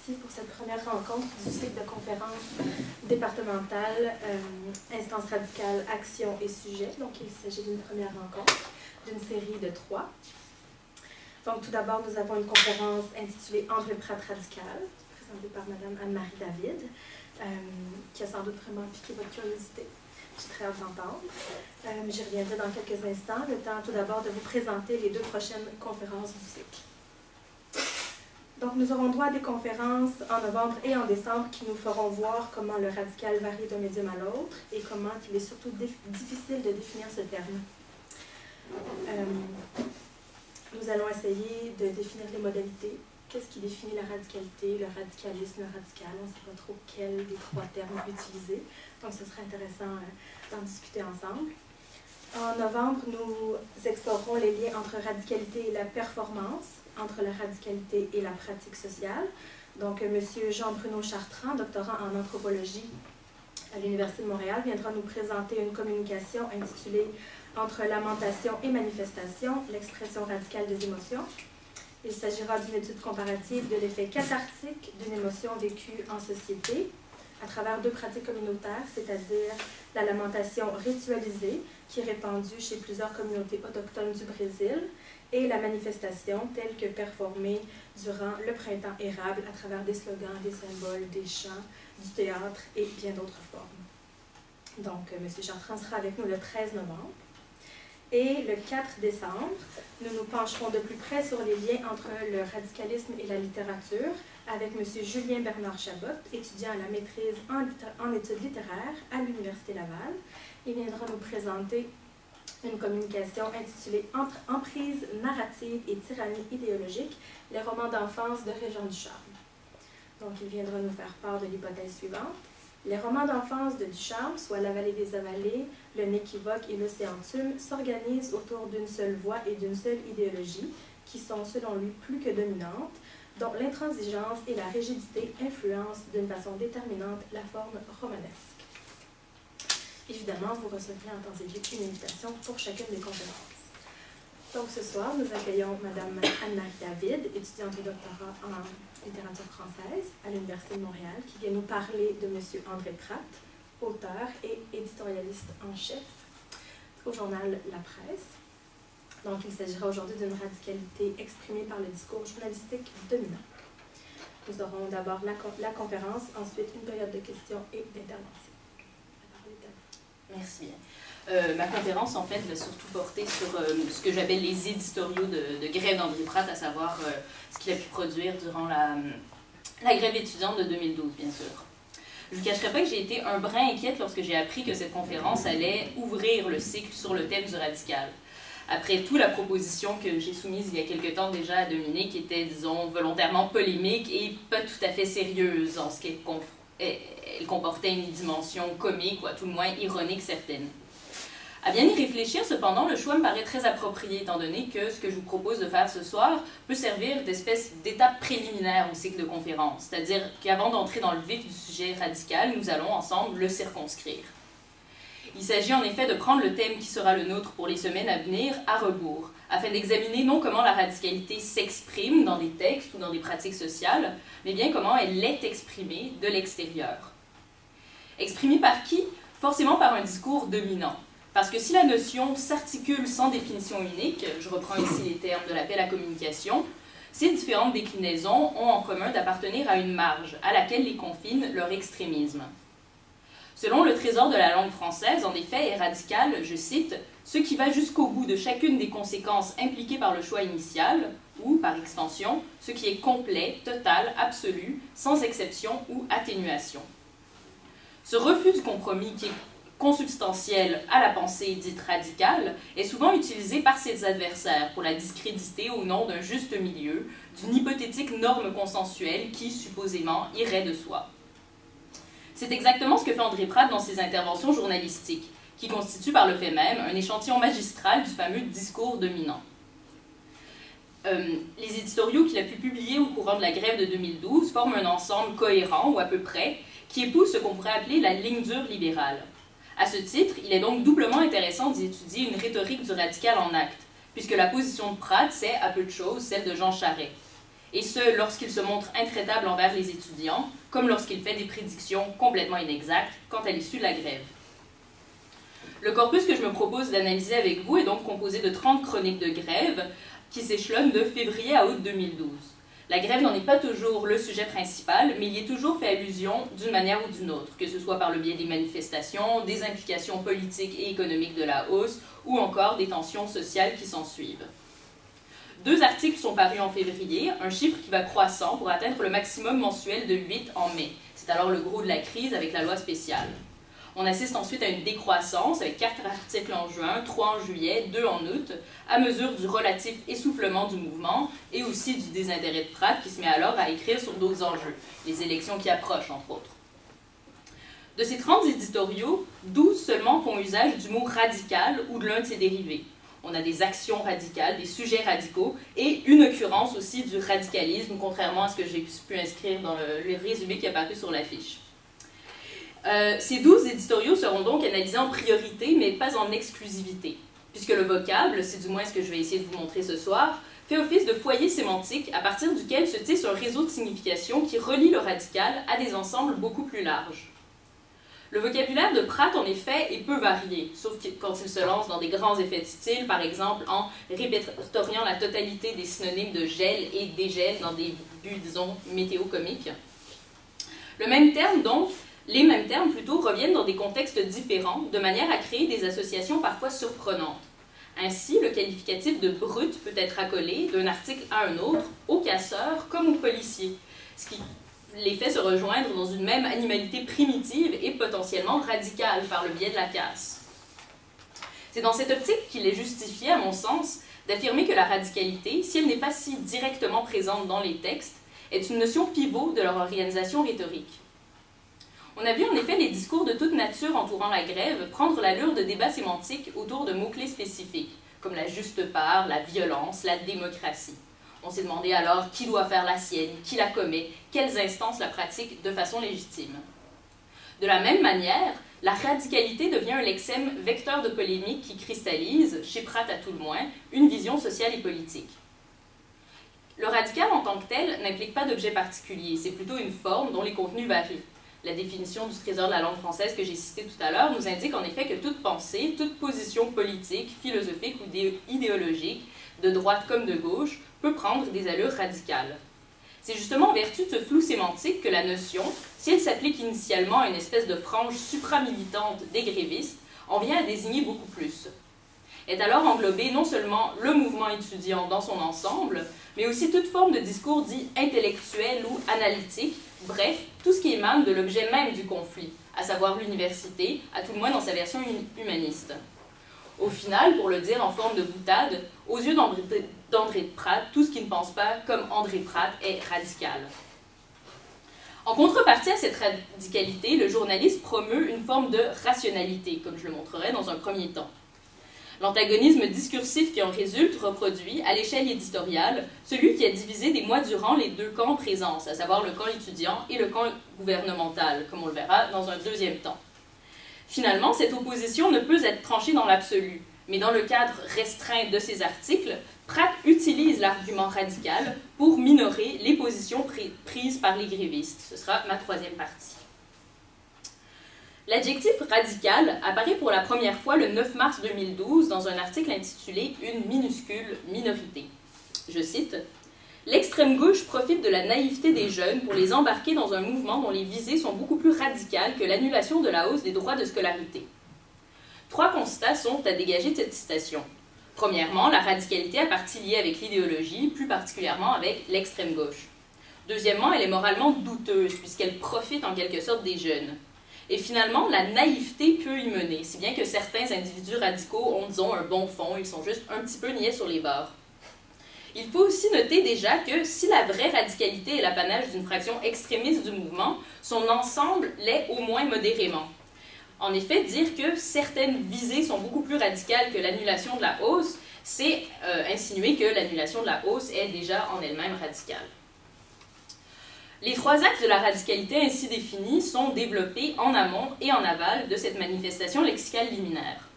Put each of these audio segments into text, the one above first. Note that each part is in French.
ici pour cette première rencontre du cycle de conférences départementales Instance radicale, action et sujet. Donc, il s'agit d'une première rencontre, d'une série de 3. Donc, tout d'abord, nous avons une conférence intitulée André Pratt radical, présentée par Mme Anne-Marie David, qui a sans doute vraiment piqué votre curiosité. J'ai très hâte d'entendre. J'y reviendrai dans quelques instants, le temps tout d'abord de vous présenter les 2 prochaines conférences du cycle. Donc, nous aurons droit à des conférences en novembre et en décembre qui nous feront voir comment le radical varie d'un médium à l'autre et comment il est surtout difficile de définir ce terme. Nous allons essayer de définir les modalités. Qu'est-ce qui définit la radicalité, le radicalisme, le radical? On ne sait pas trop quel des 3 termes utiliser. Donc, ce serait intéressant d'en discuter ensemble. En novembre, nous explorerons les liens entre radicalité et la performance, entre la radicalité et la pratique sociale. Donc, M. Jean-Bruno Chartrand, doctorant en anthropologie à l'Université de Montréal, viendra nous présenter une communication intitulée « Entre lamentation et manifestation, l'expression radicale des émotions ». Il s'agira d'une étude comparative de l'effet cathartique d'une émotion vécue en société à travers 2 pratiques communautaires, c'est-à-dire la lamentation ritualisée, qui est répandue chez plusieurs communautés autochtones du Brésil, et la manifestation telle que performée durant le printemps érable à travers des slogans, des symboles, des chants, du théâtre et bien d'autres formes. Donc, M. Chartrand sera avec nous le 13 novembre. Et le 4 décembre, nous nous pencherons de plus près sur les liens entre le radicalisme et la littérature avec M. Julien Bernard Chabot, étudiant à la maîtrise en études littéraires à l'Université Laval. Il viendra nous présenter une communication intitulée « Entre emprise narrative et tyrannie idéologique, les romans d'enfance de Régent Ducharme ». Donc, il viendra nous faire part de l'hypothèse suivante. Les romans d'enfance de Ducharme, soit La vallée des avalées, Le Néquivoque et L'Océan Tume, s'organisent autour d'une seule voix et d'une seule idéologie, qui sont, selon lui, plus que dominantes, dont l'intransigeance et la rigidité influencent d'une façon déterminante la forme romanesque. Évidemment, vous recevrez en temps et lieu une invitation pour chacune des conférences. Donc, ce soir, nous accueillons Mme Anne-Marie David, étudiante de doctorat en littérature française à l'Université de Montréal, qui vient nous parler de M. André Pratt, auteur et éditorialiste en chef au journal La Presse. Donc, il s'agira aujourd'hui d'une radicalité exprimée par le discours journalistique dominant. Nous aurons d'abord la conférence, ensuite une période de questions et d'intervention. La parole est à vous. Merci bien. Ma conférence, en fait, va surtout porter sur ce que j'appelle les éditoriaux de grève d'André Pratt, à savoir ce qu'il a pu produire durant la grève étudiante de 2012, bien sûr. Je ne vous cacherai pas que j'ai été un brin inquiète lorsque j'ai appris que cette conférence allait ouvrir le cycle sur le thème du radical. Après tout, la proposition que j'ai soumise il y a quelque temps déjà à Dominique était, disons, volontairement polémique et pas tout à fait sérieuse en ce qu'elle comportait une dimension comique ou à tout le moins ironique certaine. À bien y réfléchir, cependant, le choix me paraît très approprié, étant donné que ce que je vous propose de faire ce soir peut servir d'espèce d'étape préliminaire au cycle de conférence, c'est-à-dire qu'avant d'entrer dans le vif du sujet radical, nous allons ensemble le circonscrire. Il s'agit en effet de prendre le thème qui sera le nôtre pour les semaines à venir à rebours, afin d'examiner non comment la radicalité s'exprime dans des textes ou dans des pratiques sociales, mais bien comment elle est exprimée de l'extérieur. Exprimée par qui? Forcément par un discours dominant. Parce que si la notion s'articule sans définition unique, je reprends ici les termes de l'appel à communication, ces différentes déclinaisons ont en commun d'appartenir à une marge à laquelle les confine leur extrémisme. Selon le Trésor de la langue française, en effet, est radical, je cite, « ce qui va jusqu'au bout de chacune des conséquences impliquées par le choix initial » ou, par extension, ce qui est complet, total, absolu, sans exception ou atténuation. Ce refus du compromis qui est consubstantiel à la pensée dite radicale est souvent utilisé par ses adversaires pour la discréditer au nom d'un juste milieu, d'une hypothétique norme consensuelle qui, supposément, irait de soi. C'est exactement ce que fait André Pratt dans ses interventions journalistiques, qui constituent par le fait même un échantillon magistral du fameux discours dominant. Les éditoriaux qu'il a pu publier au courant de la grève de 2012 forment un ensemble cohérent, ou à peu près, qui épouse ce qu'on pourrait appeler la ligne dure libérale. À ce titre, il est donc doublement intéressant d'y étudier une rhétorique du radical en acte, puisque la position de Pratt, c'est, à peu de choses, celle de Jean Charest. et ce, lorsqu'il se montre intraitable envers les étudiants, comme lorsqu'il fait des prédictions complètement inexactes quant à l'issue de la grève. Le corpus que je me propose d'analyser avec vous est donc composé de 30 chroniques de grève qui s'échelonnent de février à août 2012. La grève n'en est pas toujours le sujet principal, mais il y est toujours fait allusion d'une manière ou d'une autre, que ce soit par le biais des manifestations, des implications politiques et économiques de la hausse, ou encore des tensions sociales qui s'ensuivent. 2 articles sont parus en février, un chiffre qui va croissant pour atteindre le maximum mensuel de 8 en mai. C'est alors le gros de la crise avec la loi spéciale. On assiste ensuite à une décroissance avec 4 articles en juin, 3 en juillet, 2 en août, à mesure du relatif essoufflement du mouvement et aussi du désintérêt de Pratt qui se met alors à écrire sur d'autres enjeux, les élections qui approchent entre autres. De ces 30 éditoriaux, 12 seulement font usage du mot radical ou de l'un de ses dérivés. On a des actions radicales, des sujets radicaux et une occurrence aussi du radicalisme, contrairement à ce que j'ai pu inscrire dans le résumé qui est apparu sur l'affiche. Ces 12 éditoriaux seront donc analysés en priorité, mais pas en exclusivité, puisque le vocable, c'est du moins ce que je vais essayer de vous montrer ce soir, fait office de foyer sémantique à partir duquel se tisse un réseau de significations qui relie le radical à des ensembles beaucoup plus larges. Le vocabulaire de Pratt, en effet, est peu varié, sauf quand il se lance dans des grands effets de style, par exemple en répertoriant la totalité des synonymes de gel et dégel dans des buts, disons, météo-comiques. Les mêmes termes plutôt reviennent dans des contextes différents, de manière à créer des associations parfois surprenantes. Ainsi, le qualificatif de brut peut être accolé d'un article à un autre, au casseur comme au policier, ce qui les fait se rejoindre dans une même animalité primitive et potentiellement radicale par le biais de la casse. C'est dans cette optique qu'il est justifié, à mon sens, d'affirmer que la radicalité, si elle n'est pas si directement présente dans les textes, est une notion pivot de leur organisation rhétorique. On a vu en effet les discours de toute nature entourant la grève prendre l'allure de débats sémantiques autour de mots-clés spécifiques, comme la juste part, la violence, la démocratie. On s'est demandé alors qui doit faire la sienne, qui la commet, quelles instances la pratiquent de façon légitime. De la même manière, la radicalité devient un lexème vecteur de polémique qui cristallise, chez Pratt à tout le moins, une vision sociale et politique. Le radical en tant que tel n'implique pas d'objet particulier, c'est plutôt une forme dont les contenus varient. La définition du Trésor de la langue française que j'ai citée tout à l'heure nous indique en effet que toute pensée, toute position politique, philosophique ou idéologique, de droite comme de gauche, peut prendre des allures radicales. C'est justement en vertu de ce flou sémantique que la notion, si elle s'applique initialement à une espèce de frange supramilitante des grévistes, en vient à désigner beaucoup plus. Est alors englobé non seulement le mouvement étudiant dans son ensemble, mais aussi toute forme de discours dit intellectuel ou analytique, bref, tout ce qui émane de l'objet même du conflit, à savoir l'université, à tout le moins dans sa version humaniste. Au final, pour le dire en forme de boutade, aux yeux d'André de Pratt, tout ce qui ne pense pas comme André Pratt est radical. En contrepartie à cette radicalité, le journaliste promeut une forme de rationalité, comme je le montrerai dans un premier temps. L'antagonisme discursif qui en résulte reproduit, à l'échelle éditoriale, celui qui a divisé des mois durant les 2 camps en présence, à savoir le camp étudiant et le camp gouvernemental, comme on le verra dans un deuxième temps. Finalement, cette opposition ne peut être tranchée dans l'absolu, mais dans le cadre restreint de ces articles, Pratt utilise l'argument radical pour minorer les positions prises par les grévistes. Ce sera ma 3e partie. L'adjectif radical apparaît pour la première fois le 9 mars 2012 dans un article intitulé « Une minuscule minorité ». Je cite « L'extrême gauche profite de la naïveté des jeunes pour les embarquer dans un mouvement dont les visées sont beaucoup plus radicales que l'annulation de la hausse des droits de scolarité. » 3 constats sont à dégager de cette citation. Premièrement, la radicalité a partie liée avec l'idéologie, plus particulièrement avec l'extrême gauche. Deuxièmement, elle est moralement douteuse puisqu'elle profite en quelque sorte des jeunes. Et finalement, la naïveté peut y mener, si bien que certains individus radicaux ont, disons, un bon fond, ils sont juste un petit peu niais sur les bords. Il faut aussi noter déjà que si la vraie radicalité est l'apanage d'une fraction extrémiste du mouvement, son ensemble l'est au moins modérément. En effet, dire que certaines visées sont beaucoup plus radicales que l'annulation de la hausse, c'est insinuer que l'annulation de la hausse est déjà en elle-même radicale. Les 3 axes de la radicalité ainsi définis sont développés en amont et en aval de cette manifestation lexicale liminaire.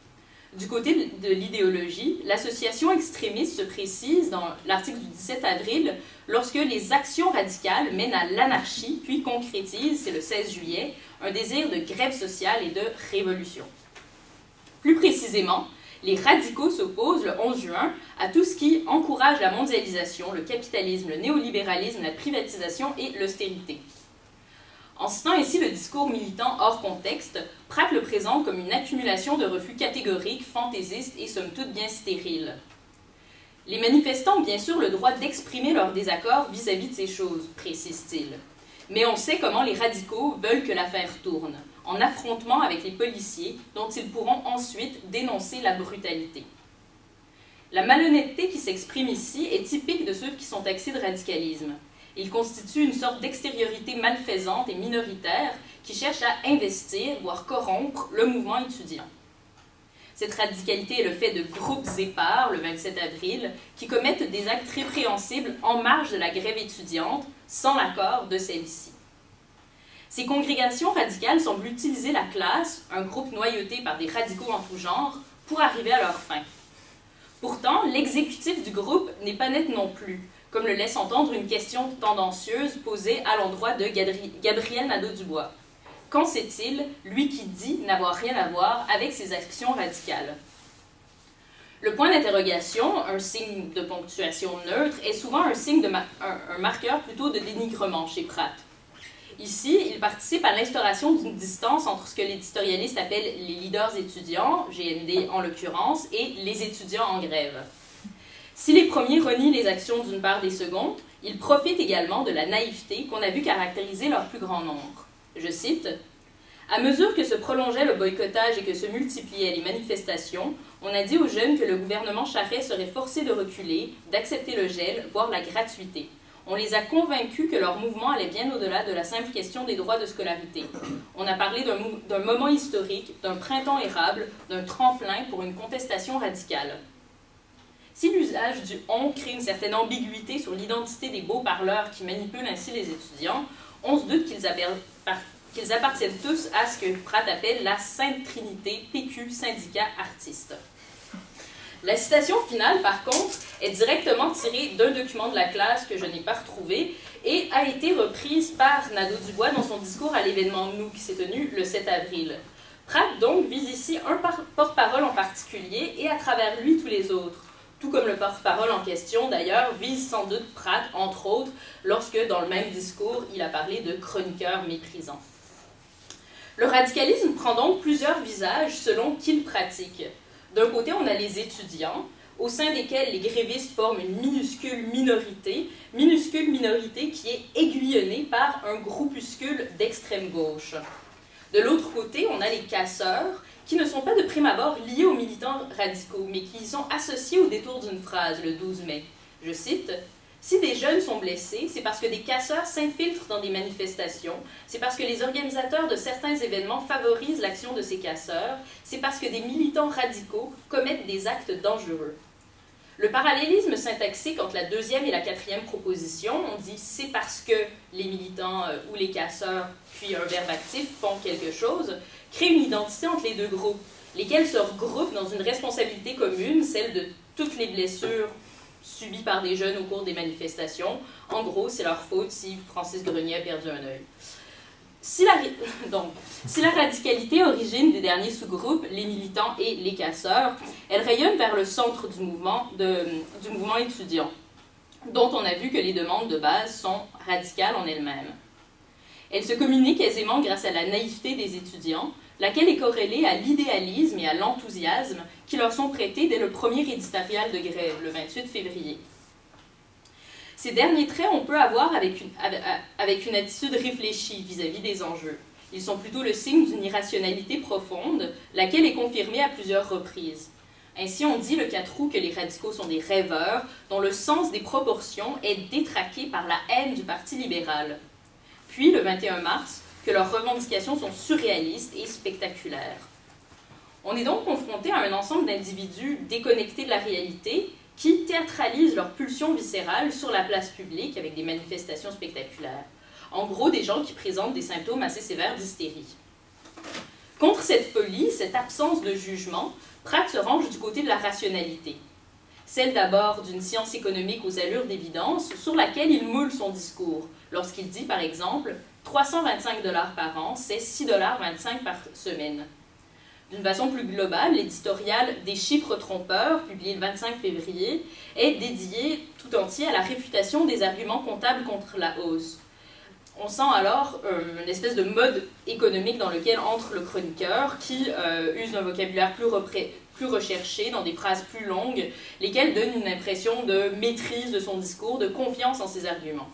Du côté de l'idéologie, l'association extrémiste se précise dans l'article du 17 avril lorsque les actions radicales mènent à l'anarchie, puis concrétisent, c'est le 16 juillet, un désir de grève sociale et de révolution. Plus précisément, les radicaux s'opposent le 11 juin à tout ce qui encourage la mondialisation, le capitalisme, le néolibéralisme, la privatisation et l'austérité. En citant ainsi le discours militant hors contexte, Pratt le présente comme une accumulation de refus catégoriques, fantaisistes et somme toute bien stériles. Les manifestants ont bien sûr le droit d'exprimer leur désaccord vis-à-vis de ces choses, précise-t-il. Mais on sait comment les radicaux veulent que l'affaire tourne, en affrontement avec les policiers dont ils pourront ensuite dénoncer la brutalité. La malhonnêteté qui s'exprime ici est typique de ceux qui sont taxés de radicalisme. Il constitue une sorte d'extériorité malfaisante et minoritaire qui cherche à investir, voire corrompre, le mouvement étudiant. Cette radicalité est le fait de groupes épars, le 27 avril, qui commettent des actes répréhensibles en marge de la grève étudiante, sans l'accord de celle-ci. Ces congrégations radicales semblent utiliser la classe, un groupe noyauté par des radicaux en tout genre, pour arriver à leur fin. Pourtant, l'exécutif du groupe n'est pas net non plus, comme le laisse entendre une question tendancieuse posée à l'endroit de Gabriel Nadeau-Dubois. Qu'en sait-il, lui qui dit n'avoir rien à voir avec ses actions radicales? Le point d'interrogation, un signe de ponctuation neutre, est souvent un signe un marqueur plutôt de dénigrement chez Pratt. Ici, il participe à l'instauration d'une distance entre ce que l'éditorialiste appelle les leaders étudiants, GND en l'occurrence, et les étudiants en grève. Si les premiers renient les actions d'une part des secondes, ils profitent également de la naïveté qu'on a vu caractériser leur plus grand nombre. Je cite, « À mesure que se prolongeait le boycottage et que se multipliaient les manifestations, on a dit aux jeunes que le gouvernement Charest serait forcé de reculer, d'accepter le gel, voire la gratuité. On les a convaincus que leur mouvement allait bien au-delà de la simple question des droits de scolarité. On a parlé d'un moment historique, d'un printemps érable, d'un tremplin pour une contestation radicale. » Si l'usage du « on » crée une certaine ambiguïté sur l'identité des beaux parleurs qui manipulent ainsi les étudiants, on se doute qu'ils appartiennent tous à ce que Pratt appelle la Sainte Trinité, PQ, syndicat, artiste. La citation finale, par contre, est directement tirée d'un document de la classe que je n'ai pas retrouvé et a été reprise par Nadeau-Dubois dans son discours à l'événement Nous qui s'est tenu le 7 avril. Pratt donc vise ici un porte-parole en particulier et à travers lui tous les autres. Tout comme le porte-parole en question, d'ailleurs, vise sans doute Pratt, entre autres, lorsque, dans le même discours, il a parlé de chroniqueurs méprisants. Le radicalisme prend donc plusieurs visages selon qui le pratique. D'un côté, on a les étudiants, au sein desquels les grévistes forment une minuscule minorité qui est aiguillonnée par un groupuscule d'extrême gauche. De l'autre côté, on a les casseurs, qui ne sont pas de prime abord liés aux militants radicaux, mais qui y sont associés au détour d'une phrase, le 12 mai. Je cite, « Si des jeunes sont blessés, c'est parce que des casseurs s'infiltrent dans des manifestations, c'est parce que les organisateurs de certains événements favorisent l'action de ces casseurs, c'est parce que des militants radicaux commettent des actes dangereux. » Le parallélisme syntaxique entre la deuxième et la quatrième proposition, on dit « c'est parce que les militants ou les casseurs, puis un verbe actif, font quelque chose », crée une identité entre les deux groupes, lesquels se regroupent dans une responsabilité commune, celle de toutes les blessures subies par des jeunes au cours des manifestations. En gros, c'est leur faute si Francis Grenier a perdu un œil. Si la radicalité origine des derniers sous-groupes, les militants et les casseurs, elle rayonne vers le centre du mouvement étudiant, dont on a vu que les demandes de base sont radicales en elles-mêmes. Elle se communique aisément grâce à la naïveté des étudiants, laquelle est corrélée à l'idéalisme et à l'enthousiasme qui leur sont prêtés dès le premier éditorial de grève, le 28 février. Ces derniers traits, on peut avoir avec une attitude réfléchie vis-à-vis des enjeux. Ils sont plutôt le signe d'une irrationalité profonde, laquelle est confirmée à plusieurs reprises. Ainsi, on dit le 4 août que les radicaux sont des rêveurs, dont le sens des proportions est détraqué par la haine du Parti libéral. Puis, le 21 mars, que leurs revendications sont surréalistes et spectaculaires. On est donc confronté à un ensemble d'individus déconnectés de la réalité qui théâtralisent leurs pulsions viscérales sur la place publique avec des manifestations spectaculaires. En gros, des gens qui présentent des symptômes assez sévères d'hystérie. Contre cette folie, cette absence de jugement, Pratt se range du côté de la rationalité. Celle d'abord d'une science économique aux allures d'évidence sur laquelle il moule son discours, lorsqu'il dit par exemple « 325 $ par an, c'est 6,25 $ par semaine ». D'une façon plus globale, l'éditorial « Des chiffres trompeurs », publié le 25 février, est dédié tout entier à la réfutation des arguments comptables contre la hausse. On sent alors une espèce de mode économique dans lequel entre le chroniqueur qui use d'un vocabulaire plus recherché, dans des phrases plus longues, lesquelles donnent une impression de maîtrise de son discours, de confiance en ses arguments.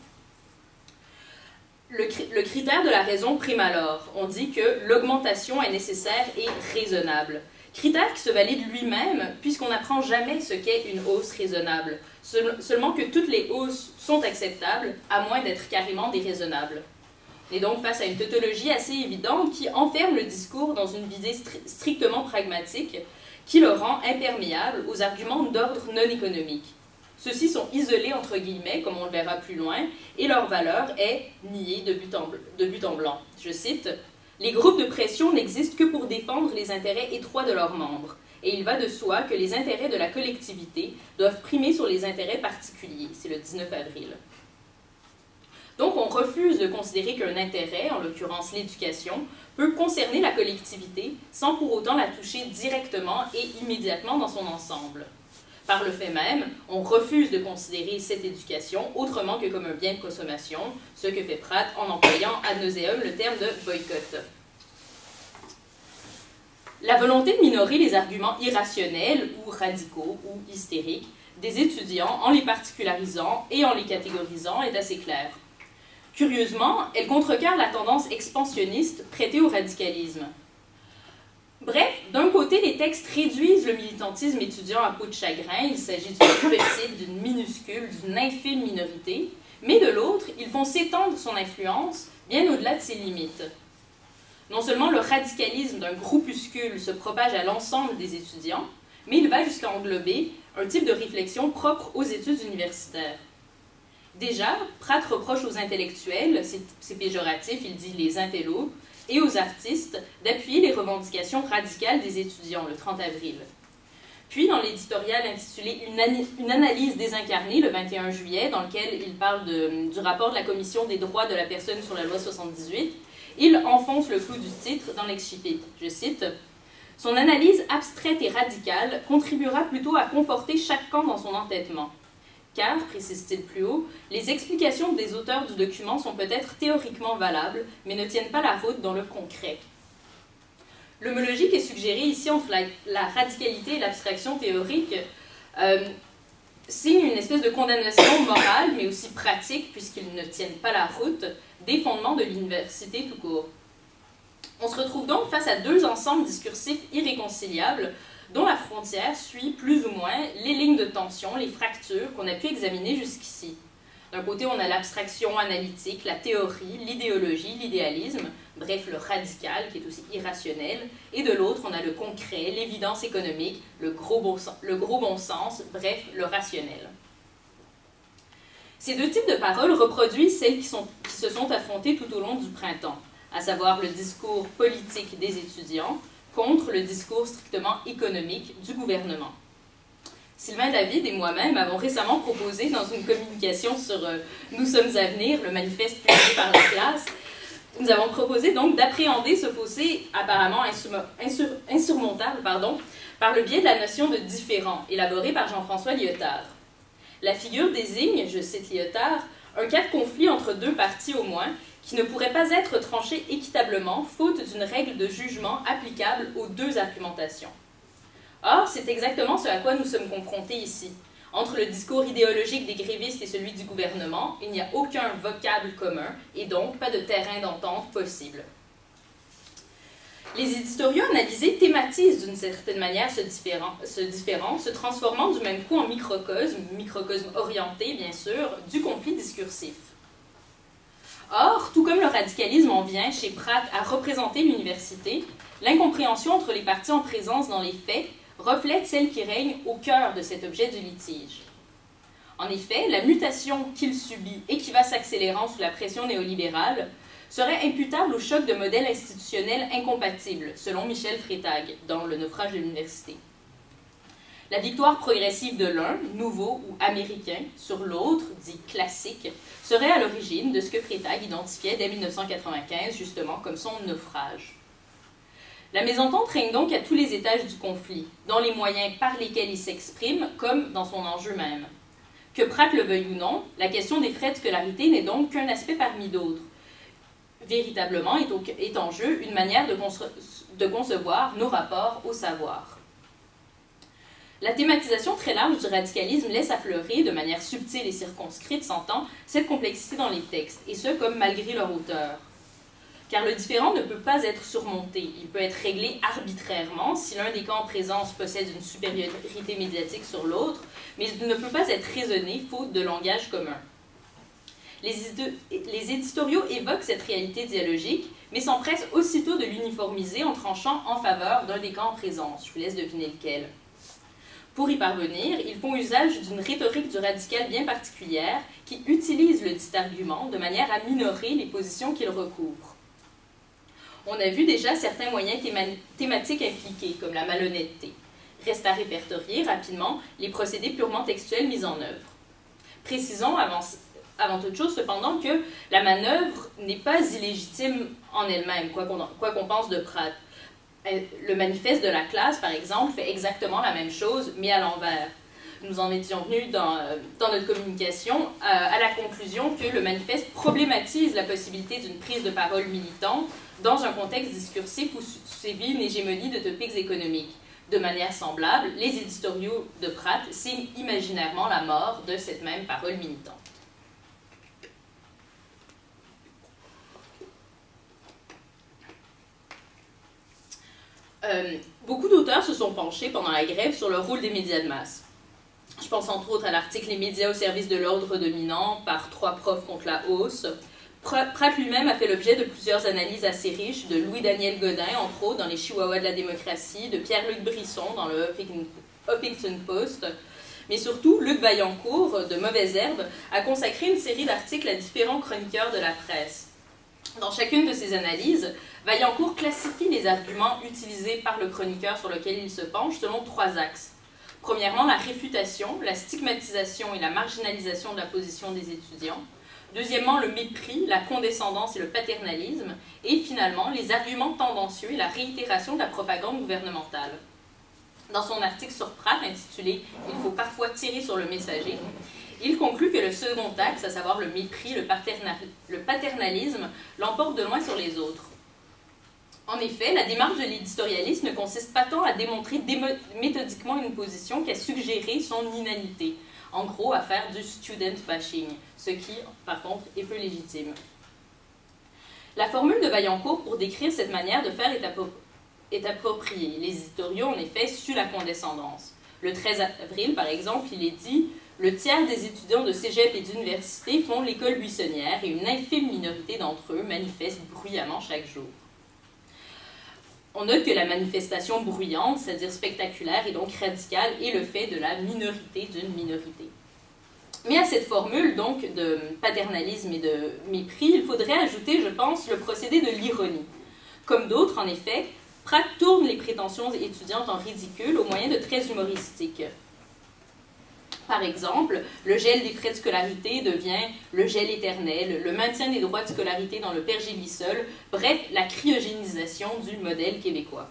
Le critère de la raison prime alors. On dit que l'augmentation est nécessaire et raisonnable. Critère qui se valide lui-même, puisqu'on n'apprend jamais ce qu'est une hausse raisonnable. Seulement que toutes les hausses sont acceptables, à moins d'être carrément déraisonnables. On est donc face à une tautologie assez évidente qui enferme le discours dans une visée strictement pragmatique, qui le rend imperméable aux arguments d'ordre non économique. Ceux-ci sont isolés entre guillemets, comme on le verra plus loin, et leur valeur est niée de but en blanc. Je cite « Les groupes de pression n'existent que pour défendre les intérêts étroits de leurs membres, et il va de soi que les intérêts de la collectivité doivent primer sur les intérêts particuliers. » C'est le 19 avril. Donc on refuse de considérer qu'un intérêt, en l'occurrence l'éducation, peut concerner la collectivité sans pour autant la toucher directement et immédiatement dans son ensemble. Par le fait même, on refuse de considérer cette éducation autrement que comme un bien de consommation, ce que fait Pratt en employant ad nauseam le terme de boycott. La volonté de minorer les arguments irrationnels ou radicaux ou hystériques des étudiants en les particularisant et en les catégorisant est assez claire. Curieusement, elle contrecarre la tendance expansionniste prêtée au radicalisme. Bref, d'un côté, les textes réduisent le militantisme étudiant à peau de chagrin, il s'agit d'une petite, d'une minuscule, d'une infime minorité, mais de l'autre, ils font s'étendre son influence bien au-delà de ses limites. Non seulement le radicalisme d'un groupuscule se propage à l'ensemble des étudiants, mais il va jusqu'à englober un type de réflexion propre aux études universitaires. Déjà, Pratt reproche aux intellectuels, c'est péjoratif, il dit les intellos, et aux artistes d'appuyer les revendications radicales des étudiants le 30 avril. Puis, dans l'éditorial intitulé Une analyse désincarnée le 21 juillet, dans lequel il parle du rapport de la Commission des droits de la personne sur la loi 78, il enfonce le clou du titre dans l'excipit. Je cite « Son analyse abstraite et radicale contribuera plutôt à conforter chaque camp dans son entêtement. Car, précise-t-il plus haut, les explications des auteurs du document sont peut-être théoriquement valables, mais ne tiennent pas la route dans le concret. » L'homologie qui est suggérée ici entre la radicalité et l'abstraction théorique signe une espèce de condamnation morale, mais aussi pratique, puisqu'ils ne tiennent pas la route, des fondements de l'université tout court. On se retrouve donc face à deux ensembles discursifs irréconciliables, dont la frontière suit plus ou moins les lignes de tension, les fractures qu'on a pu examiner jusqu'ici. D'un côté, on a l'abstraction analytique, la théorie, l'idéologie, l'idéalisme, bref, le radical, qui est aussi irrationnel, et de l'autre, on a le concret, l'évidence économique, le gros bon sens, bref, le rationnel. Ces deux types de paroles reproduisent celles qui se sont affrontées tout au long du printemps, à savoir le discours politique des étudiants contre le discours strictement économique du gouvernement. Sylvain David et moi-même avons récemment proposé dans une communication sur Nous sommes à venir, le manifeste publié par la classe, nous avons proposé donc d'appréhender ce fossé apparemment insurmontable par le biais de la notion de différent, élaborée par Jean-François Lyotard. La figure désigne, je cite Lyotard, un cas de conflit entre deux parties au moins, qui ne pourrait pas être tranché équitablement, faute d'une règle de jugement applicable aux deux argumentations. Or, c'est exactement ce à quoi nous sommes confrontés ici. Entre le discours idéologique des grévistes et celui du gouvernement, il n'y a aucun vocable commun et donc pas de terrain d'entente possible. Les éditoriaux analysés thématisent d'une certaine manière ce différent, se transformant du même coup en microcosme orienté, bien sûr, du conflit discursif. Or, tout comme le radicalisme en vient chez Pratt à représenter l'université, l'incompréhension entre les parties en présence dans les faits reflète celle qui règne au cœur de cet objet du litige. En effet, la mutation qu'il subit et qui va s'accélérant sous la pression néolibérale serait imputable au choc de modèles institutionnels incompatibles, selon Michel Freytag, dans Le naufrage de l'université. La victoire progressive de l'un, nouveau ou américain, sur l'autre, dit classique, serait à l'origine de ce que Freytag identifiait dès 1995, justement, comme son naufrage. La mésentente règne donc à tous les étages du conflit, dans les moyens par lesquels il s'exprime, comme dans son enjeu même. Que Pratt le veuille ou non, la question des frais de scolarité n'est donc qu'un aspect parmi d'autres. Véritablement est en jeu une manière de concevoir nos rapports au savoir. La thématisation très large du radicalisme laisse affleurer, de manière subtile et circonscrite, s'entend, cette complexité dans les textes, et ce, comme malgré leur auteur. Car le différent ne peut pas être surmonté, il peut être réglé arbitrairement si l'un des camps en présence possède une supériorité médiatique sur l'autre, mais il ne peut pas être raisonné faute de langage commun. Les éditoriaux évoquent cette réalité dialogique, mais s'empressent aussitôt de l'uniformiser en tranchant en faveur d'un des camps en présence. Je vous laisse deviner lequel. Pour y parvenir, ils font usage d'une rhétorique du radical bien particulière qui utilise le dit argument de manière à minorer les positions qu'il recouvre. On a vu déjà certains moyens thématiques impliqués, comme la malhonnêteté. Reste à répertorier rapidement les procédés purement textuels mis en œuvre. Précisons avant toute chose cependant que la manœuvre n'est pas illégitime en elle-même, quoi qu'on pense de Pratt. Le manifeste de la classe, par exemple, fait exactement la même chose, mais à l'envers. Nous en étions venus dans notre communication à la conclusion que le manifeste problématise la possibilité d'une prise de parole militante dans un contexte discursif où sévit une hégémonie de topics économiques. De manière semblable, les éditoriaux de Pratt signent imaginairement la mort de cette même parole militante. Beaucoup d'auteurs se sont penchés pendant la grève sur le rôle des médias de masse. Je pense entre autres à l'article « Les médias au service de l'ordre dominant » par 3 profs contre la hausse. Pratt lui-même a fait l'objet de plusieurs analyses assez riches, de Louis-Daniel Godin, entre autres, dans Les Chihuahuas de la démocratie, de Pierre-Luc Brisson, dans le Huffington Post. Mais surtout, Luc Vaillancourt, de Mauvaise Herbe, a consacré une série d'articles à différents chroniqueurs de la presse. Dans chacune de ces analyses, Vaillancourt classifie les arguments utilisés par le chroniqueur sur lequel il se penche selon 3 axes. Premièrement, la réfutation, la stigmatisation et la marginalisation de la position des étudiants. Deuxièmement, le mépris, la condescendance et le paternalisme. Et finalement, les arguments tendancieux et la réitération de la propagande gouvernementale. Dans son article sur Pratt, intitulé « Il faut parfois tirer sur le messager », il conclut que le second axe, à savoir le mépris, le paternalisme, l'emporte de loin sur les autres. En effet, la démarche de l'éditorialiste ne consiste pas tant à démontrer méthodiquement une position qu'à suggérer son inanité. En gros, à faire du student bashing, ce qui, par contre, est peu légitime. La formule de Vaillancourt pour décrire cette manière de faire est appropriée. Les éditoriaux, en effet, suent la condescendance. Le 13 avril, par exemple, il est dit « Le tiers des étudiants de cégep et d'université font l'école buissonnière et une infime minorité d'entre eux manifestent bruyamment chaque jour. » On note que la manifestation bruyante, c'est-à-dire spectaculaire et donc radicale, est le fait de la minorité d'une minorité. Mais à cette formule, donc, de paternalisme et de mépris, il faudrait ajouter, je pense, le procédé de l'ironie. Comme d'autres, en effet, Pratt tourne les prétentions étudiantes en ridicule au moyen de traits humoristiques. Par exemple, le gel des frais de scolarité devient le gel éternel, le maintien des droits de scolarité dans le pergélisol, bref, la cryogénisation du modèle québécois.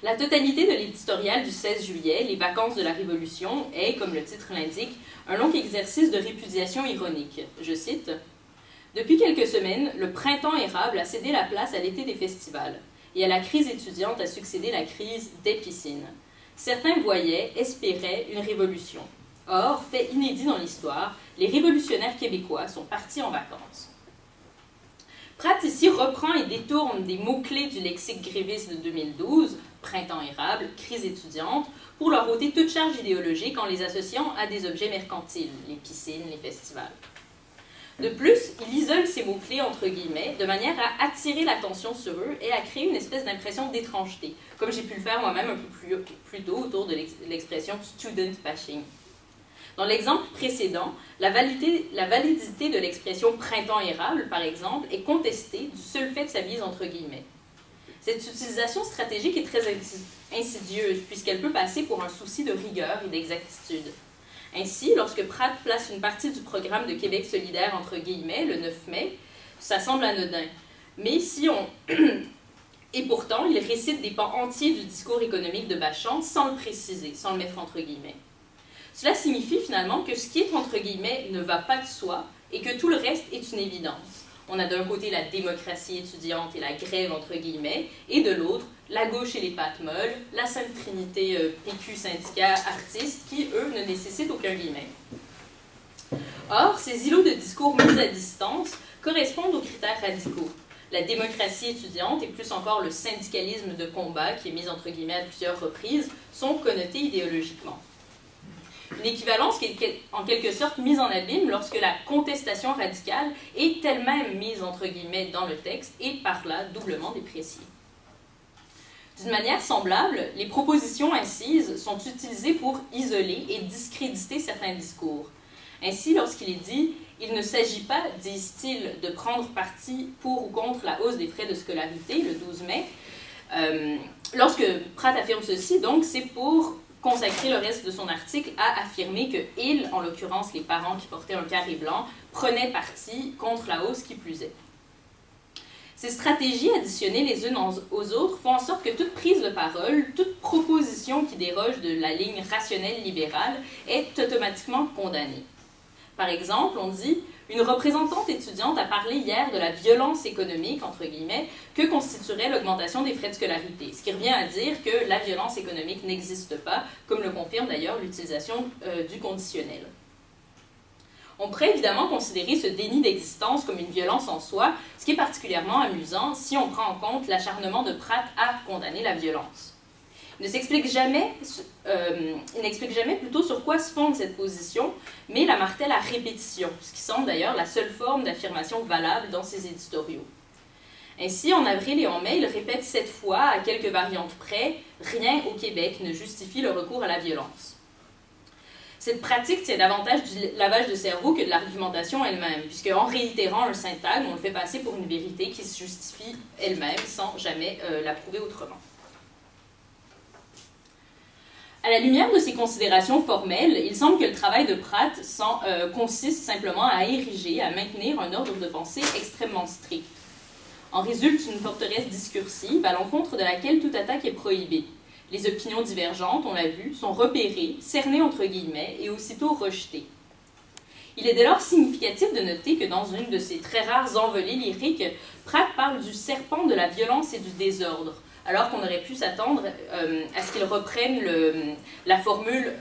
La totalité de l'éditorial du 16 juillet, Les vacances de la Révolution, est, comme le titre l'indique, un long exercice de répudiation ironique. Je cite « Depuis quelques semaines, le printemps érable a cédé la place à l'été des festivals, et à la crise étudiante a succédé la crise des piscines. Certains voyaient, espéraient une révolution. Or, fait inédit dans l'histoire, les révolutionnaires québécois sont partis en vacances. » Pratt ici reprend et détourne des mots-clés du lexique gréviste de 2012, printemps érable, crise étudiante, pour leur ôter toute charge idéologique en les associant à des objets mercantiles, les piscines, les festivals. De plus, il isole ces mots-clés entre guillemets de manière à attirer l'attention sur eux et à créer une espèce d'impression d'étrangeté, comme j'ai pu le faire moi-même un peu plus tôt autour de l'expression « student bashing ». Dans l'exemple précédent, la validité de l'expression « printemps érable », par exemple, est contestée du seul fait de sa mise entre guillemets. Cette utilisation stratégique est très insidieuse, puisqu'elle peut passer pour un souci de rigueur et d'exactitude. Ainsi, lorsque Pratt place une partie du programme de Québec solidaire entre guillemets le 9 mai, ça semble anodin. Mais si on... Et pourtant, il récite des pans entiers du discours économique de Bachand sans le préciser, sans le mettre entre guillemets. Cela signifie finalement que ce qui est entre guillemets ne va pas de soi et que tout le reste est une évidence. On a d'un côté la démocratie étudiante et la grève entre guillemets, et de l'autre, la gauche et les pattes molles, la sainte trinité PQ, syndicats, artistes, qui, eux, ne nécessitent aucun guillemet. Or, ces îlots de discours mis à distance correspondent aux critères radicaux. La démocratie étudiante et plus encore le syndicalisme de combat, qui est mis entre guillemets à plusieurs reprises, sont connotés idéologiquement. Une équivalence qui est en quelque sorte mise en abîme lorsque la contestation radicale est elle-même mise entre guillemets dans le texte et par là doublement dépréciée. D'une manière semblable, les propositions incises sont utilisées pour isoler et discréditer certains discours. Ainsi, lorsqu'il est dit « il ne s'agit pas, disent-ils, de prendre parti pour ou contre la hausse des frais de scolarité le 12 mai », lorsque Pratt affirme ceci, donc, c'est pour consacrer le reste de son article à affirmer que ils, en l'occurrence les parents qui portaient un carré blanc, prenaient parti contre la hausse qui plus est. Ces stratégies additionnées les unes aux autres font en sorte que toute prise de parole, toute proposition qui déroge de la ligne rationnelle libérale est automatiquement condamnée. Par exemple, on dit « Une représentante étudiante a parlé hier de la violence économique, entre guillemets, que constituerait l'augmentation des frais de scolarité », ce qui revient à dire que la violence économique n'existe pas, comme le confirme d'ailleurs l'utilisation du conditionnel. On pourrait évidemment considérer ce déni d'existence comme une violence en soi, ce qui est particulièrement amusant si on prend en compte l'acharnement de Pratt à condamner la violence. Il n'explique jamais plutôt sur quoi se fonde cette position, mais la martèle à répétition, ce qui semble d'ailleurs la seule forme d'affirmation valable dans ses éditoriaux. Ainsi, en avril et en mai, il répète 7 fois, à quelques variantes près, « Rien au Québec ne justifie le recours à la violence ». Cette pratique tient davantage du lavage de cerveau que de l'argumentation elle-même, puisque en réitérant un syntagme, on le fait passer pour une vérité qui se justifie elle-même sans jamais la prouver autrement. À la lumière de ces considérations formelles, il semble que le travail de Pratt consiste simplement à ériger, à maintenir un ordre de pensée extrêmement strict. En résulte une forteresse discursive à l'encontre de laquelle toute attaque est prohibée. Les opinions divergentes, on l'a vu, sont repérées, cernées entre guillemets et aussitôt rejetées. Il est dès lors significatif de noter que dans une de ses très rares envolées lyriques, Pratt parle du serpent de la violence et du désordre, alors qu'on aurait pu s'attendre à ce qu'il reprenne la formule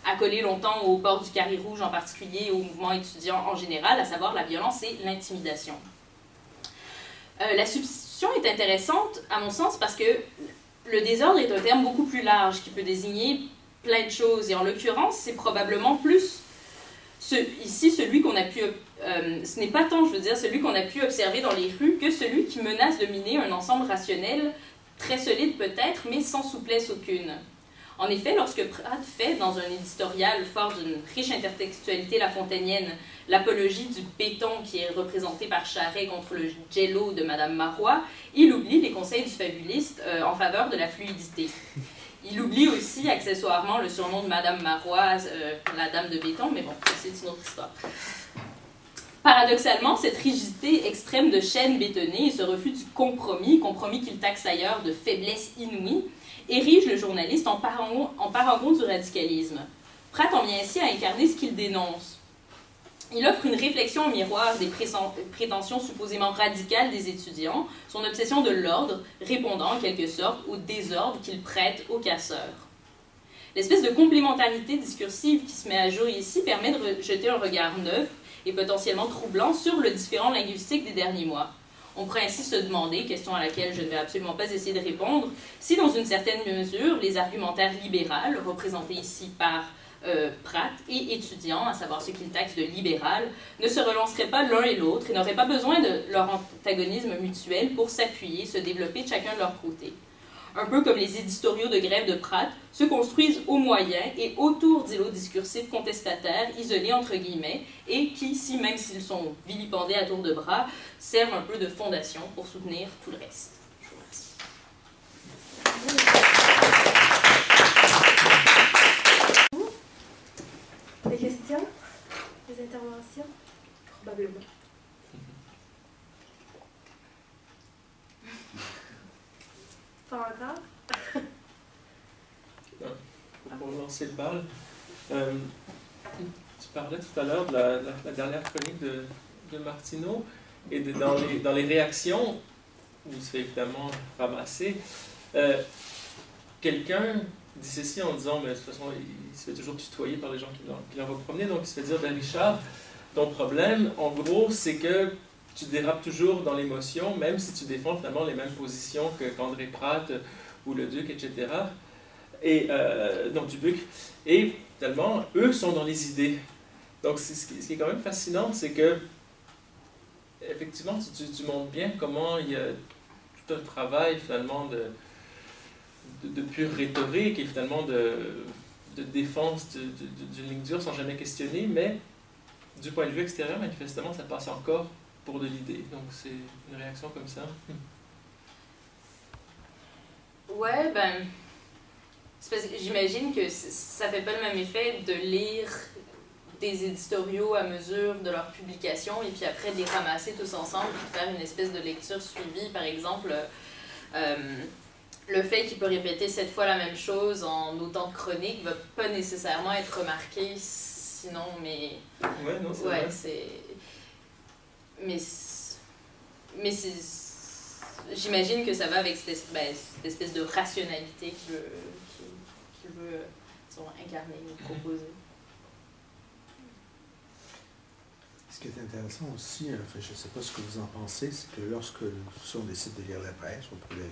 accolée longtemps au port du carré rouge en particulier et au mouvement étudiant en général, à savoir la violence et l'intimidation. La substitution est intéressante, à mon sens, parce que le désordre est un terme beaucoup plus large qui peut désigner plein de choses, et en l'occurrence, c'est probablement plus ici celui qu'on a pu... ce n'est pas tant, je veux dire, celui qu'on a pu observer dans les rues que celui qui menace de miner un ensemble rationnel très solide peut-être, mais sans souplesse aucune. En effet, lorsque Pratt fait, dans un éditorial fort d'une riche intertextualité lafontainienne, l'apologie du béton qui est représenté par Charest contre le jello de Madame Marois, il oublie les conseils du fabuliste en faveur de la fluidité. Il oublie aussi, accessoirement, le surnom de Madame Marois, la dame de béton, mais bon, c'est une autre histoire. Paradoxalement, cette rigidité extrême de chaîne bétonnée et ce refus du compromis qu'il taxe ailleurs de faiblesse inouïe, érige le journaliste en parangon du radicalisme. Pratt en vient ainsi à incarner ce qu'il dénonce. Il offre une réflexion au miroir des prétentions supposément radicales des étudiants, son obsession de l'ordre, répondant en quelque sorte au désordre qu'il prête aux casseurs. L'espèce de complémentarité discursive qui se met à jour ici permet de jeter un regard neuf et potentiellement troublant sur le différent linguistique des derniers mois. On pourrait ainsi se demander, question à laquelle je ne vais absolument pas essayer de répondre, si dans une certaine mesure, les argumentaires libéraux, représentés ici par Pratt et étudiants, à savoir ceux qu'il taxe de libéral, ne se relanceraient pas l'un et l'autre et n'auraient pas besoin de leur antagonisme mutuel pour s'appuyer, se développer de chacun de leur côté. un peu comme les éditoriaux de grève de Pratt, se construisent au moyen et autour d'îlots discursifs contestataires, isolés entre guillemets, et qui, même s'ils sont vilipendés à tour de bras, servent un peu de fondation pour soutenir tout le reste. Je vous remercie. Des questions? Des interventions? Probablement. Pas encore? Pour lancer le bal, tu parlais tout à l'heure de la dernière chronique de Martineau, et dans les réactions, où il se fait évidemment ramasser, quelqu'un dit ceci en disant, mais de toute façon, il se fait toujours tutoyer par les gens qui l'envoient promener, donc il se fait dire, ben Richard, ton problème, en gros, c'est que tu dérapes toujours dans l'émotion, même si tu défends finalement les mêmes positions qu'André Pratt ou le Duc, etc. Et, donc Dubuc. Et finalement, eux sont dans les idées. Donc ce qui est quand même fascinant, c'est que effectivement, tu montres bien comment il y a tout un travail finalement de pure rhétorique et finalement de défense d'une ligne dure sans jamais questionner, mais du point de vue extérieur, manifestement, ça passe encore pour de l'idée. Donc c'est une réaction comme ça. Ouais, ben, j'imagine que ça fait pas le même effet de lire des éditoriaux à mesure de leur publication et puis après de les ramasser tous ensemble et de faire une espèce de lecture suivie. Par exemple, le fait qu'il peut répéter 7 fois la même chose en autant de chroniques va pas nécessairement être remarqué sinon, mais... Ouais, non, c'est ouais, vrai. Mais j'imagine que ça va avec cette espèce de rationalité qu'il veut disons, incarner ou proposer. Ce qui est intéressant aussi, enfin, je ne sais pas ce que vous en pensez, c'est que lorsque si on décide de lire la presse, on peut la lire,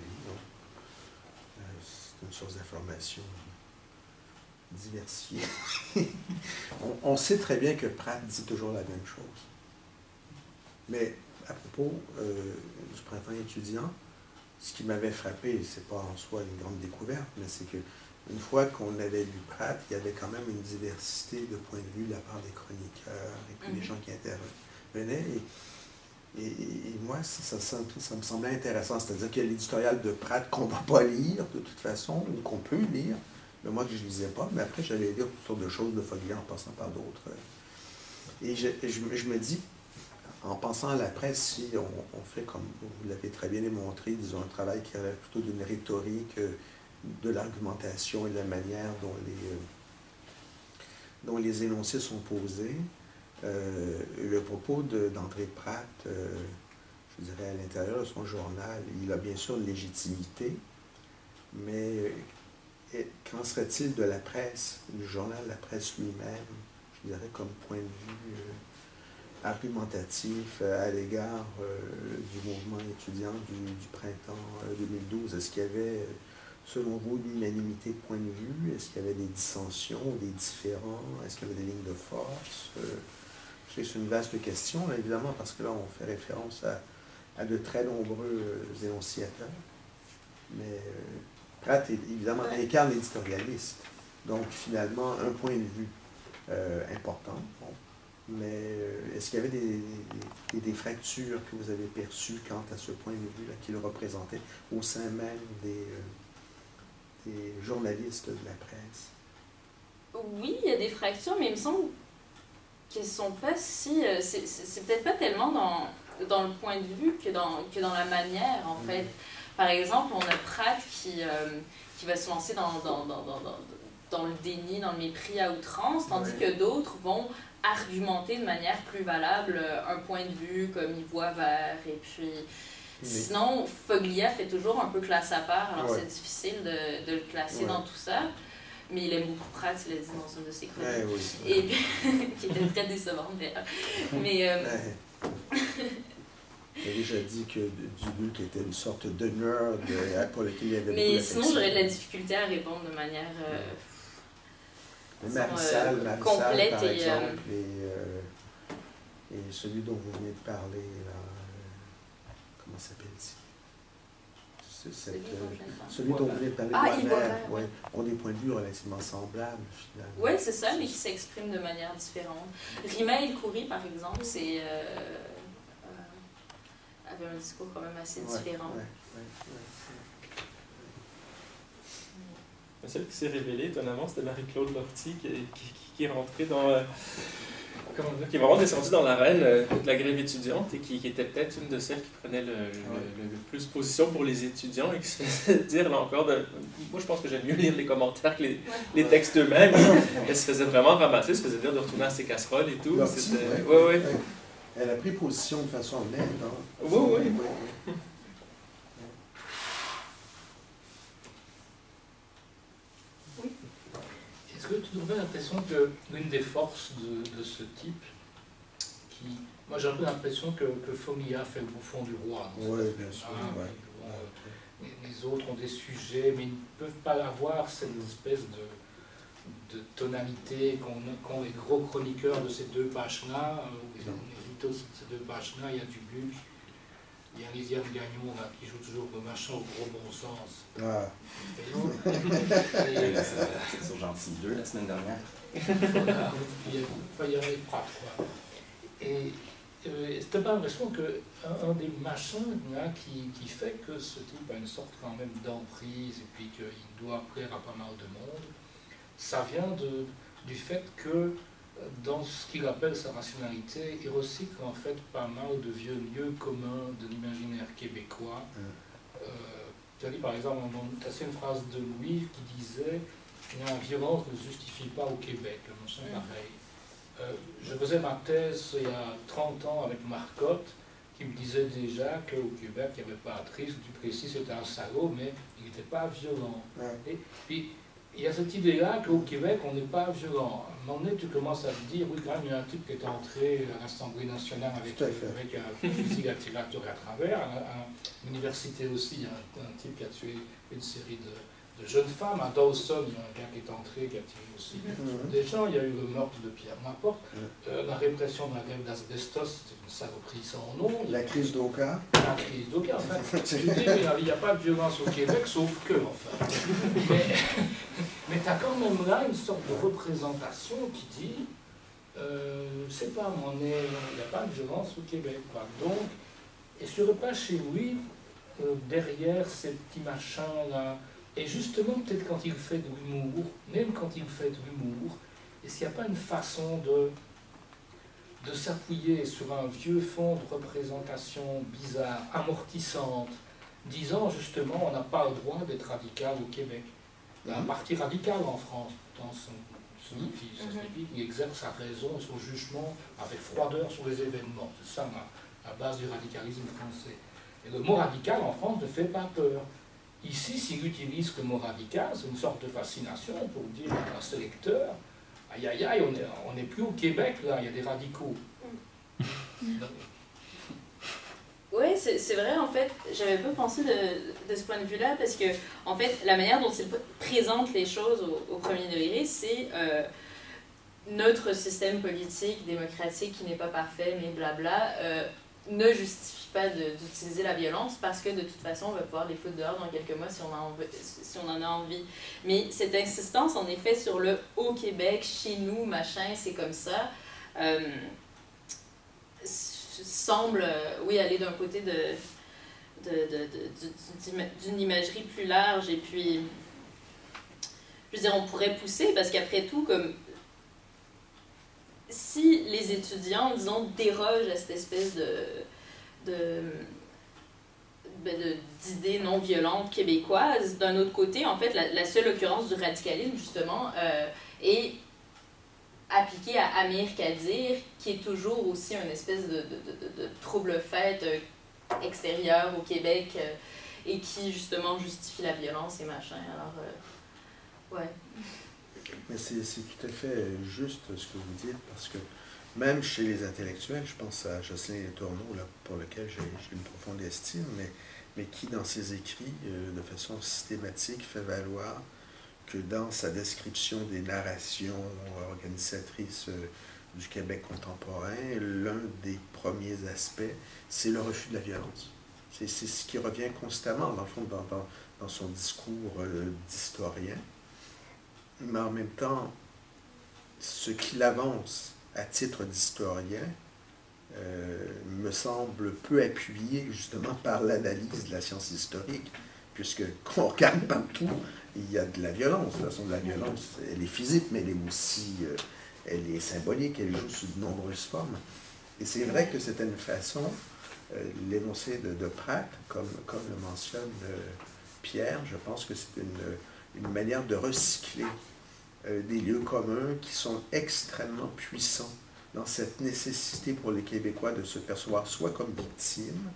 c'est une source d'information diversifiée. on sait très bien que Pratt dit toujours la même chose. Mais à propos du printemps étudiant, ce qui m'avait frappé, c'est pas en soi une grande découverte, mais c'est que une fois qu'on avait lu Pratt, il y avait quand même une diversité de points de vue de la part des chroniqueurs et puis des gens qui intervenaient. Et moi, ça me semblait intéressant. C'est-à-dire qu'il y a l'éditorial de Pratt qu'on ne va pas lire de toute façon, ou qu'on peut lire, mais moi que je ne lisais pas. Mais après, j'allais lire toutes sortes de choses de Foglia en passant par d'autres. Et je me dis, en pensant à la presse, si on fait, comme vous l'avez très bien démontré, disons, un travail qui relève plutôt d'une rhétorique, de l'argumentation et de la manière dont les énoncés sont posés. Le propos d'André Pratt, je dirais à l'intérieur de son journal, il a bien sûr une légitimité, mais qu'en serait-il de la presse, du journal La Presse lui-même, je dirais comme point de vue argumentatif à l'égard du mouvement étudiant du printemps 2012? Est-ce qu'il y avait, selon vous, l'unanimité de point de vue? Est-ce qu'il y avait des dissensions, des différends? Est-ce qu'il y avait des lignes de force? Je sais que c'est une vaste question, là, évidemment, parce que là, on fait référence à de très nombreux énonciateurs. Mais Pratt, évidemment, incarne l'éditorialiste. Donc, finalement, un point de vue important. Bon. Mais est-ce qu'il y avait des fractures que vous avez perçues quant à ce point de vue-là qu'il représentait au sein même des journalistes de la presse? Oui, il y a des fractures, mais il me semble qu'elles sont pas si... c'est peut-être pas tellement dans le point de vue que dans la manière, en fait. Par exemple, on a Pratt qui va se lancer dans le déni, dans le mépris à outrance, tandis que d'autres vont argumenter de manière plus valable un point de vue, comme il voit vert, et puis... Sinon, Foglia fait toujours un peu classe à part, alors c'est difficile de le classer dans tout ça. Mais il aime beaucoup Pratt, il l'a dit dans une de ses chroniques. Et qui était très décevante d'ailleurs. Mais... Il a déjà dit que Dubuc était une sorte de nerd pour lequel il y avait beaucoup mais d'affection. sinon, j'aurais de la difficulté à répondre de manière Marissal, complète par exemple, et celui dont vous venez de parler, là, comment s'appelle-t-il? celui dont vous venez de parler, Yves Boisvert, ouais, ont des points de vue relativement semblables, finalement. Oui, c'est ça, mais qui s'expriment de manière différente. Rima El Khoury, par exemple, avait un discours quand même assez différent. Celle qui s'est révélée, étonnamment, c'était Marie-Claude Lortie qui est rentrée dans... qui est vraiment descendue dans l'arène de la grève étudiante et qui était peut-être une de celles qui prenait le plus position pour les étudiants et qui se faisait dire, là encore, moi je pense que j'aime mieux lire les commentaires que les textes eux-mêmes. Elle se faisait vraiment ramasser, se faisait dire de retourner à ses casseroles et tout. Ouais. Elle a pris position de façon nette. Hein? Oui. Est-ce que tu trouves l'impression que l'une des forces de ce type, moi j'ai un peu l'impression que Foglia fait le bouffon du roi. Oui, bien sûr. Les autres ont des sujets, mais ils ne peuvent pas avoir cette espèce de tonalité qu'ont les gros chroniqueurs de ces deux pages-là, les éditos de ces deux pages-là. Il y a du Luc, il y a Lisiane Gagnon là, qui joue toujours le machin au gros bon sens. C'est sur Gentil 2 la semaine dernière. Voilà, il y a les prates, quoi. Et c'était pas l'impression qu'un des machins là, qui fait que ce type a une sorte quand même d'emprise et puis qu'il doit plaire à pas mal de monde, ça vient du fait que dans ce qu'il appelle sa rationalité, il recycle en fait pas mal de vieux lieux communs de l'imaginaire québécois. Tu as dit par exemple, tu as fait une phrase de Louis qui disait « La violence ne se justifie pas au Québec », le machin pareil. Je faisais ma thèse il y a 30 ans avec Marcotte, qui me disait déjà qu'au Québec, il n'y avait pas Patrice Duplessis, c'était un salaud, mais il n'était pas violent. Et puis, il y a cette idée-là qu'au Québec, on n'est pas violent. À un moment donné, tu commences à te dire, oui, quand même, il y a un type qui est entré à l'Assemblée nationale avec un fusil à tirer à travers. À l'université aussi, il y a un type qui a tué une série de jeunes femmes. À Dawson, il y a un gars qui est entré, qui a tiré aussi des gens. Il y a eu le meurtre de Pierre Laporte. La répression de la grève d'asbestos, c'est une saloperie sans nom. La crise d'Oka. La crise d'Oka, en fait. Il n'y a pas de violence au Québec, sauf que, enfin. Mais tu as quand même là une sorte de représentation qui dit c'est pas mon nez, il n'y a pas de violence au Québec. Quoi. Donc, est-ce qu'il n'y aurait pas chez lui, derrière ces petits machins-là, et justement, peut-être quand il fait de l'humour, même quand il fait de l'humour, est-ce qu'il n'y a pas une façon de s'appuyer sur un vieux fond de représentation bizarre, amortissante, disant justement on n'a pas le droit d'être radical au Québec. Il y a un parti radical en France, pourtant il exerce sa raison et son jugement avec froideur sur les événements. C'est ça la base du radicalisme français. Et le mot radical en France ne fait pas peur. Ici, s'il utilise le mot radical, c'est une sorte de fascination pour dire à ce lecteur, aïe aïe aïe, on n'est plus au Québec, là, il y a des radicaux. Oui, c'est vrai, en fait, j'avais pas pensé de ce point de vue-là, parce que, en fait, la manière dont il présente les choses au premier degré, c'est notre système politique, démocratique, qui n'est pas parfait, mais blabla, ne justifie pas d'utiliser la violence, parce que de toute façon, on va pouvoir les foutre dehors dans quelques mois si on en a envie. Mais cette insistance, en effet, sur le « au Québec, chez nous, machin, c'est comme ça », semble, oui, aller d'un côté d'une imagerie plus large, et puis, je veux dire, on pourrait pousser, parce qu'après tout, comme, si les étudiants, disons, dérogent à cette espèce d'idées non violentes québécoises, d'un autre côté, en fait, la seule occurrence du radicalisme, justement, est appliqué à Amir Kadir, qui est toujours aussi une espèce de trouble-fête extérieur au Québec et qui, justement, justifie la violence et machin. Alors, ouais. Mais c'est tout à fait juste ce que vous dites, parce que même chez les intellectuels, je pense à Jocelyn Letourneau, là, pour lequel j'ai une profonde estime, mais qui, dans ses écrits, de façon systématique, fait valoir que dans sa description des narrations organisatrices du Québec contemporain, l'un des premiers aspects, c'est le refus de la violence. C'est ce qui revient constamment, dans le fond, dans son discours d'historien. Mais en même temps, ce qu'il avance à titre d'historien me semble peu appuyé justement par l'analyse de la science historique, puisque quand on regarde partout, il y a de la violence. De toute façon, de la violence, elle est physique, mais elle est aussi elle est symbolique, elle joue sous de nombreuses formes. Et c'est vrai que c'était une façon, l'énoncé de Pratt, comme le mentionne Pierre, je pense que c'est une manière de recycler des lieux communs qui sont extrêmement puissants dans cette nécessité pour les Québécois de se percevoir soit comme victimes,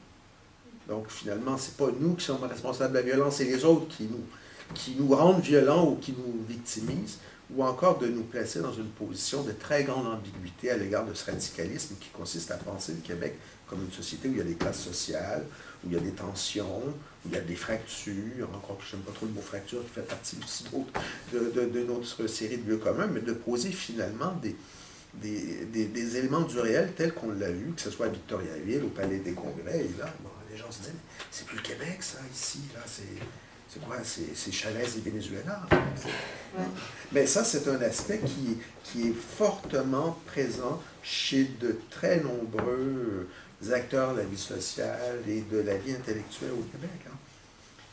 donc finalement, ce n'est pas nous qui sommes responsables de la violence, c'est les autres qui nous rendent violents ou qui nous victimisent, ou encore de nous placer dans une position de très grande ambiguïté à l'égard de ce radicalisme qui consiste à penser le Québec comme une société où il y a des classes sociales, où il y a des tensions, où il y a des fractures, encore que je n'aime pas trop le mot fracture, qui fait partie aussi de notre série de lieux communs, mais de poser finalement des éléments du réel tels qu'on l'a vu, que ce soit à Victoriaville, au Palais des Congrès, et là, bon, les gens se disent, c'est plus le Québec, ça, ici, là, c'est quoi? C'est Chalès et Venezuela. Ouais. Mais ça, c'est un aspect qui est fortement présent chez de très nombreux acteurs de la vie sociale et de la vie intellectuelle au Québec. Hein.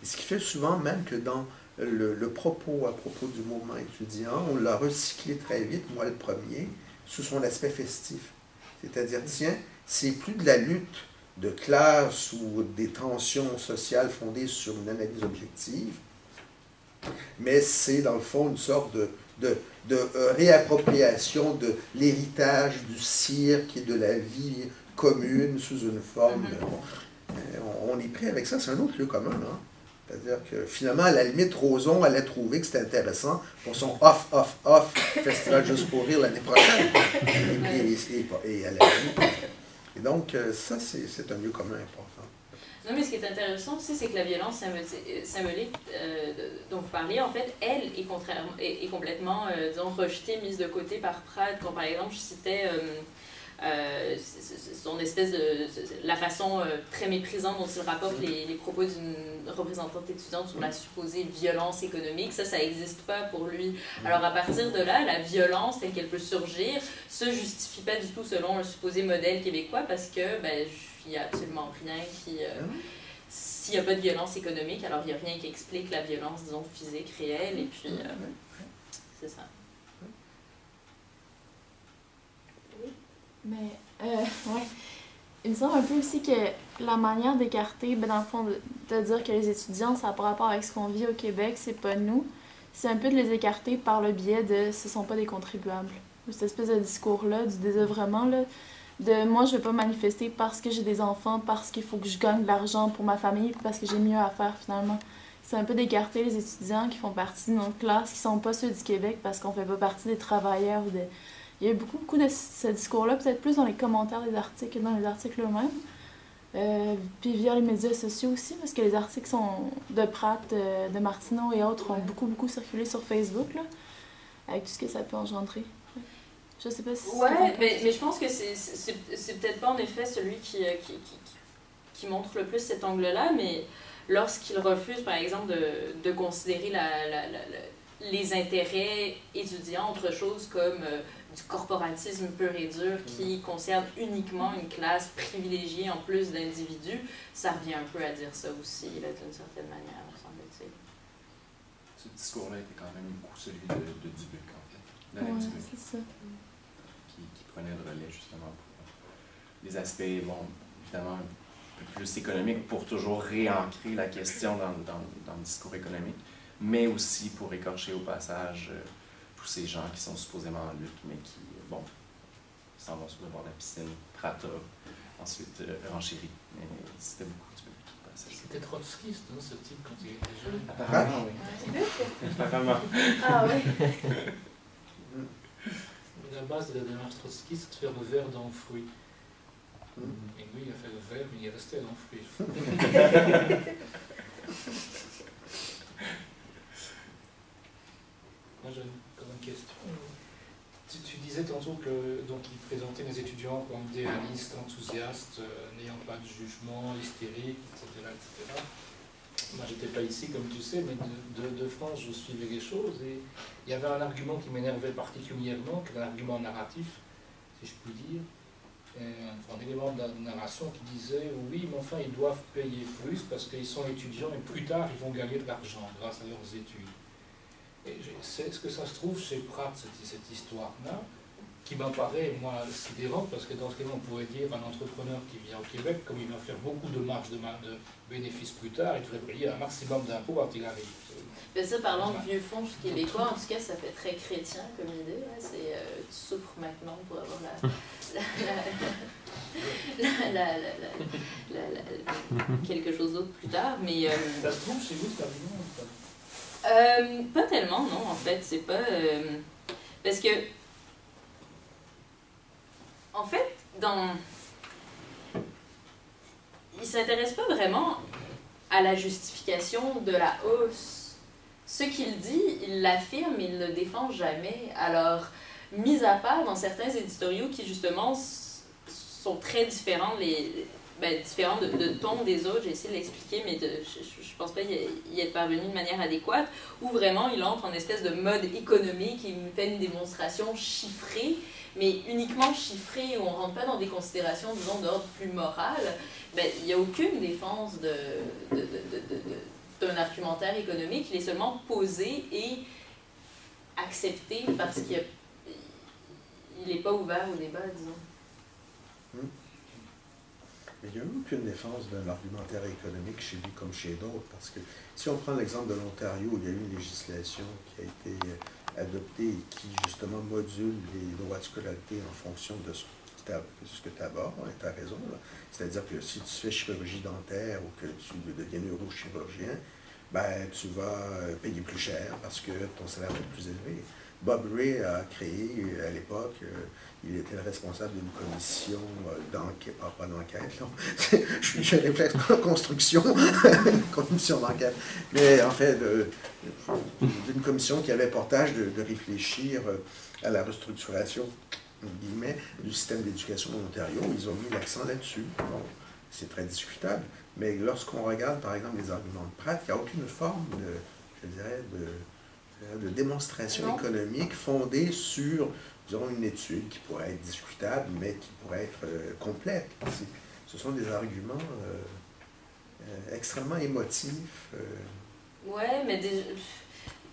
Et ce qui fait souvent même que dans le propos à propos du mouvement étudiant, on l'a recyclé très vite, moi le premier, sous son aspect festif. C'est-à-dire, tiens, c'est plus de la lutte de classe ou des tensions sociales fondées sur une analyse objective, mais c'est dans le fond une sorte de réappropriation de l'héritage du cirque et de la vie commune sous une forme. On est pris avec ça, c'est un autre lieu commun. Hein? C'est-à-dire que finalement, à la limite, Roson allait trouver que c'était intéressant pour son off festival juste pour rire l'année prochaine. Et à la limite. Et donc, ça, c'est un lieu commun important. Non, mais ce qui est intéressant aussi, c'est que la violence symbolique dont vous parliez, en fait, elle est complètement, disons, rejetée, mise de côté par Pratt. Quand, par exemple, je citais son espèce de... la façon très méprisante dont il rapporte les propos d'une représentante étudiante sur la supposée violence économique, ça n'existe pas pour lui. Alors, à partir de là, la violence telle qu'elle peut surgir se justifie pas du tout selon un supposé modèle québécois parce que, ben, il n'y a absolument rien qui... s'il n'y a pas de violence économique, alors il n'y a rien qui explique la violence, disons, physique, réelle, et puis c'est ça. Oui. Mais, ouais. Il me semble un peu aussi que la manière d'écarter, ben, dans le fond, de dire que les étudiants, ça n'a pas rapport avec ce qu'on vit au Québec, c'est pas nous, c'est un peu de les écarter par le biais de « ce sont pas des contribuables ». Cette espèce de discours-là, du désœuvrement, là, de moi je vais pas manifester parce que j'ai des enfants, parce qu'il faut que je gagne de l'argent pour ma famille, parce que j'ai mieux à faire finalement. C'est un peu d'écarter les étudiants qui font partie de notre classe, qui sont pas ceux du Québec parce qu'on fait pas partie des travailleurs. Il y a eu beaucoup de ce discours-là, peut-être plus dans les commentaires des articles que dans les articles eux-mêmes. Puis via les médias sociaux aussi, parce que les articles sont de Pratt, de Martineau et autres ont beaucoup circulé sur Facebook, là, avec tout ce que ça peut engendrer. Je sais pas si... Ouais, mais je pense que c'est peut-être pas en effet celui qui montre le plus cet angle-là, mais lorsqu'il refuse, par exemple, de considérer les intérêts étudiants, autre chose comme du corporatisme pur et dur qui concerne uniquement une classe privilégiée en plus d'individus, ça revient un peu à dire ça aussi, là, d'une certaine manière, me semble-t-il. Ce discours-là était quand même beaucoup celui de Dubuc, en fait. Ouais, Dubuc, c'est ça. Qui prenait le relais, justement, pour les aspects, bon, évidemment, un peu plus économiques, pour toujours réancrer la question dans le discours économique, mais aussi pour écorcher au passage tous ces gens qui sont supposément en lutte, mais qui, bon, s'en vont sur le bord de la piscine, Prata, ensuite renchérit. Mais c'était beaucoup du public qui passait. C'était trotskiste, hein, ce type, quand il était jeune. Apparemment, oui. Apparemment. Ah oui. La base de la démarche trotskiste, c'est de faire le verre d'enfouir. Et lui, il a fait le verre, mais il est resté à l'enfouir. Moi, j'ai encore une question. Tu disais disais tantôt que donc il présentait les étudiants comme idéalistes, enthousiastes, n'ayant pas de jugement, hystériques, etc., etc. Moi, j'étais pas ici, comme tu sais, mais de France, je suivais les choses et il y avait un argument qui m'énervait particulièrement, qui est un argument narratif, si je puis dire, un élément de narration qui disait oui, mais enfin, ils doivent payer plus parce qu'ils sont étudiants et plus tard, ils vont gagner de l'argent grâce à leurs études. Et c'est ce que ça se trouve chez Pratt, cette histoire-là, qui m'apparaît, moi, sidérante, parce que dans ce cas-là, on pourrait dire un entrepreneur qui vient au Québec, comme il va faire beaucoup de marge de bénéfices plus tard, il devrait payer un maximum d'impôts quand il arrive. Mais ça, parlant de vieux fonds québécois, en tout cas, ça fait très chrétien comme idée. C'est tu souffres maintenant pour avoir quelque chose d'autre plus tard. Mais, ça se trouve chez vous, cet argument pas tellement, non, en fait. C'est pas... parce que... En fait, il ne s'intéresse pas vraiment à la justification de la hausse. Ce qu'il dit, il l'affirme, il ne le défend jamais. Alors, mis à part dans certains éditoriaux qui, justement, sont très différents, différents de ton des autres, j'ai essayé de l'expliquer, mais je ne pense pas y être parvenu de manière adéquate, où vraiment il entre en espèce de mode économique, il me fait une démonstration chiffrée, mais uniquement chiffrée, où on ne rentre pas dans des considérations, disons, d'ordre plus moral. Il n'y a aucune défense d'un argumentaire économique, il est seulement posé et accepté parce qu'il n'est pas ouvert au débat, disons. Mais il n'y a aucune défense d'un argumentaire économique chez lui comme chez d'autres, parce que si on prend l'exemple de l'Ontario, il y a eu une législation qui a été adoptée et qui justement module les droits de scolarité en fonction de ce que tu abordes, et tu as raison. C'est-à-dire que si tu fais chirurgie dentaire ou que tu deviens neurochirurgien, tu vas payer plus cher parce que ton salaire est plus élevé. Bob Ray a créé, à l'époque, il était le responsable d'une commission d'enquête, pas d'enquête, je réfléchis construction, commission d'enquête, mais en fait, d'une commission qui avait portage de réfléchir à la restructuration, guillemets, du système d'éducation en Ontario. Ils ont mis l'accent là-dessus. Bon, c'est très discutable, mais lorsqu'on regarde, par exemple, les arguments de Pratt, il n'y a aucune forme de démonstration économique fondée sur, disons, une étude qui pourrait être discutable, mais qui pourrait être complète. Ce sont des arguments extrêmement émotifs. Oui, mais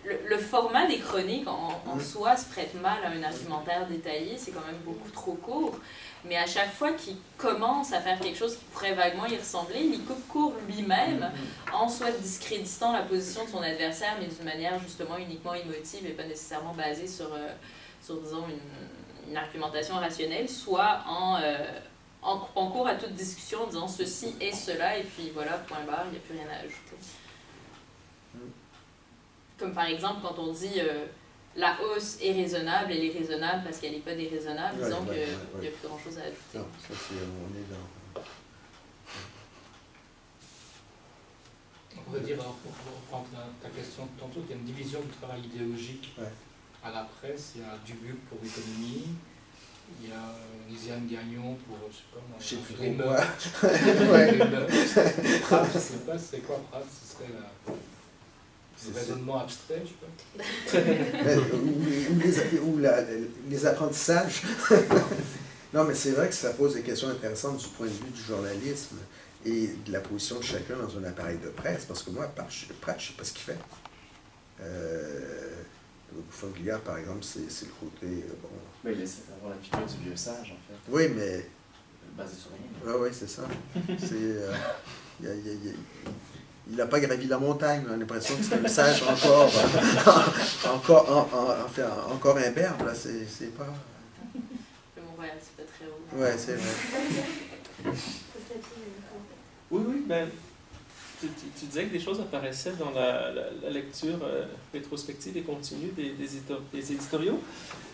le format des chroniques en soi se prête mal à un argumentaire détaillé, c'est quand même beaucoup trop court. Mais à chaque fois qu'il commence à faire quelque chose qui pourrait vaguement y ressembler, il coupe court lui-même en soit discréditant la position de son adversaire, mais d'une manière justement uniquement émotive et pas nécessairement basée sur disons, une argumentation rationnelle, soit en coupant court à toute discussion en disant ceci et cela, et puis voilà, point barre, il n'y a plus rien à ajouter. Comme par exemple quand on dit la hausse est raisonnable, elle est raisonnable parce qu'elle n'est pas déraisonnable, disons qu'il n'y a plus grand chose à ajouter. Non, ça c'est, on est dans... On pourrait dire, pour reprendre ta question tantôt, qu'il y a une division du travail idéologique à la presse. Il y a Dubuc pour l'économie, il y a Lisiane Gagnon pour, je sais pas, les mœurs. Pratt, je sais pas, c'est quoi Pratt? Ce serait le raisonnement abstrait, je sais pas. ou les apprentissages. Non, mais c'est vrai que ça pose des questions intéressantes du point de vue du journalisme et de la position de chacun dans un appareil de presse. Parce que moi, Pratt, je ne sais pas ce qu'il fait. Foglia, par exemple, c'est le côté... bon. Mais il essaie d'avoir la figure du vieux sage, en fait. Oui, mais... Basé sur rien. Oui, c'est ça. Il n'a pas gravi la montagne, on a l'impression que c'est un sage encore imberbe, là, c'est pas... Le Montréal, c'est pas très haut. Oui, c'est vrai. Oui, ben, tu disais que des choses apparaissaient dans la lecture rétrospective et continue des éditoriaux.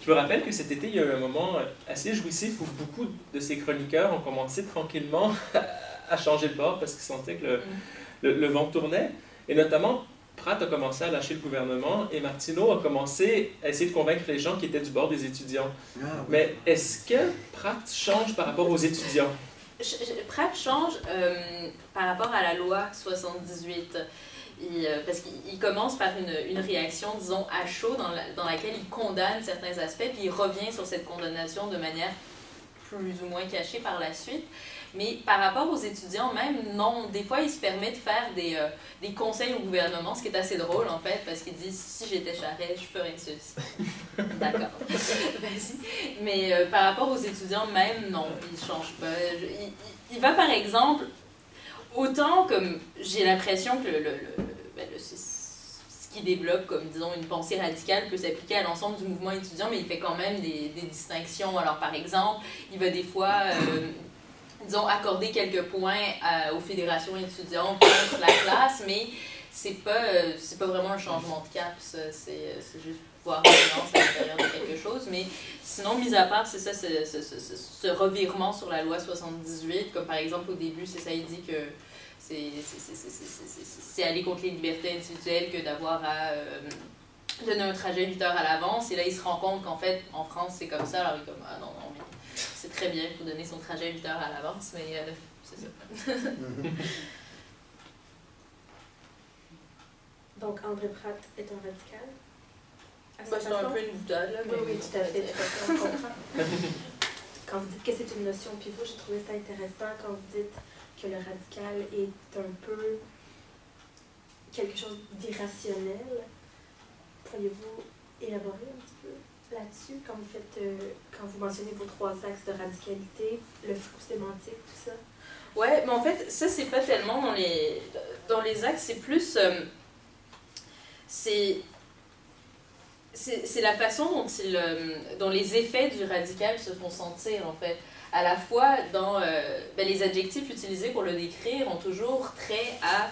Je me rappelle que cet été, il y a eu un moment assez jouissif où beaucoup de ces chroniqueurs ont commencé tranquillement à changer de bord parce qu'ils sentaient que le vent tournait. Et notamment, Pratt a commencé à lâcher le gouvernement et Martineau a commencé à essayer de convaincre les gens qui étaient du bord des étudiants. Ah, oui. Mais est-ce que Pratt change par rapport aux étudiants? Pratt change par rapport à la loi 78. Parce qu'il commence par une réaction, disons, à chaud, dans laquelle il condamne certains aspects, puis il revient sur cette condamnation de manière plus ou moins cachée par la suite. Mais par rapport aux étudiants même, non. Des fois, il se permet de faire des conseils au gouvernement, ce qui est assez drôle, en fait, parce qu'il dit « si j'étais Charest, je ferais ceci ». D'accord. Vas-y. Mais par rapport aux étudiants même, non, il ne change pas. Il va, par exemple, autant comme j'ai l'impression que ce qui développe comme, disons, une pensée radicale peut s'appliquer à l'ensemble du mouvement étudiant, mais il fait quand même des distinctions. Alors, par exemple, il va des fois... disons, accorder quelques points aux fédérations étudiantes contre la classe, mais c'est pas vraiment un changement de cap, ça. C'est juste voir une nuance à l'intérieur de quelque chose. Mais sinon, mis à part, c'est ça, ce revirement sur la loi 78, comme par exemple au début, c'est ça, il dit que c'est aller contre les libertés individuelles que d'avoir à donner un trajet 8 heures à l'avance. Et là, il se rend compte qu'en fait, en France, c'est comme ça. Alors, il est comme, ah non, non, mais c'est très bien, il faut donner son trajet 8 heures à l'avance, mais c'est ça. Donc, André Pratt est un radical? C'est un peu une boutade, là. Oui, oui, tout à fait, on comprend. Quand vous dites que c'est une notion pivot, j'ai trouvé ça intéressant quand vous dites que le radical est un peu quelque chose d'irrationnel. Pourriez-vous élaborer un petit peu là-dessus quand vous mentionnez vos 3 axes de radicalité, le flou sémantique, tout ça? Ouais, mais en fait, ça, c'est pas tellement dans les axes, c'est plus... c'est la façon dont les effets du radical se font sentir, en fait. À la fois, dans les adjectifs utilisés pour le décrire ont toujours trait à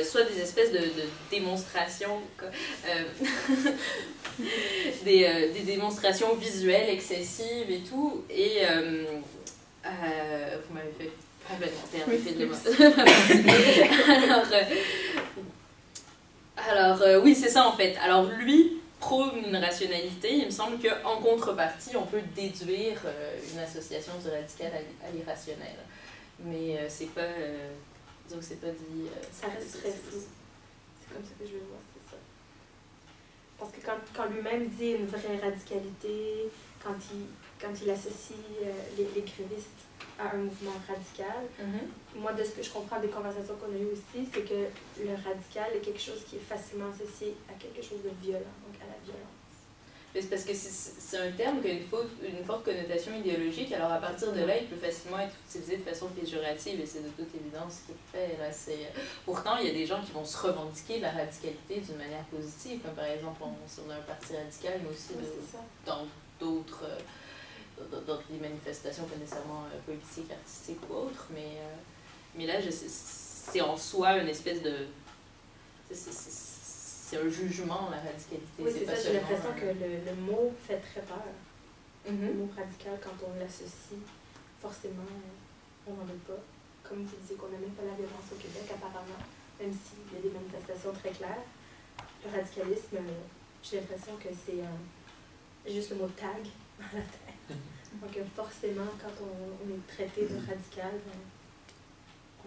soit des espèces de démonstrations, des démonstrations visuelles excessives et tout, et vous m'avez fait complètement perdre l'effet de oui, c'est ça en fait. Alors lui prône une rationalité, il me semble qu'en contrepartie, on peut déduire une association du radical à l'irrationnel. Mais c'est pas... donc c'est pas dit... ça reste très flou. C'est comme ça que je le vois, c'est ça. Parce que quand lui-même dit une vraie radicalité, quand il associe les grévistes à un mouvement radical, moi, de ce que je comprends des conversations qu'on a eues aussi, c'est que le radical est quelque chose qui est facilement associé à quelque chose de violent, donc à la violence. C'est parce que c'est un terme qui a une forte connotation idéologique, alors à partir de là, il peut facilement être utilisé de façon péjorative, et c'est de toute évidence ce qu'il fait. Là, pourtant, il y a des gens qui vont se revendiquer de la radicalité d'une manière positive, comme par exemple, on a un parti radical, mais aussi dans d'autres des manifestations, pas nécessairement politiques, artistiques ou autres, mais là, c'est en soi une espèce de... C'est un jugement, la radicalité. Oui, c'est ça, j'ai l'impression que le mot fait très peur. Le mot radical, quand on l'associe, forcément, on n'en veut pas. Comme vous disiez qu'on n'aimait pas la violence au Québec, apparemment, même s'il y a des manifestations très claires, le radicalisme, j'ai l'impression que c'est juste le mot tag dans la tête. Donc forcément, quand on est traité de radical,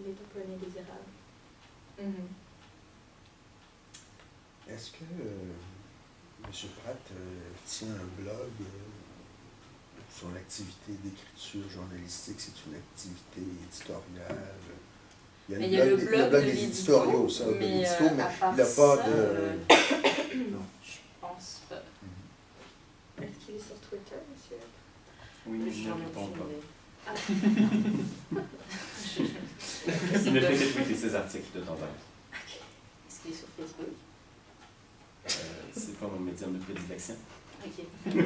on est un peu un indésirable. Est-ce que M. Pratt tient un blog sur l'activité d'écriture journalistique? C'est une activité éditoriale? Il y a le blog des éditoriaux, ça, mais il n'a pas de... Non, je pense pas. Est-ce qu'il est sur Twitter, monsieur? Oui, mais je ne réponds pas. Ah. Il ne fait que tweeter ses articles de temps en temps. Est-ce qu'il est sur Facebook? C'est pas mon médium de prédilection. Ok. Il y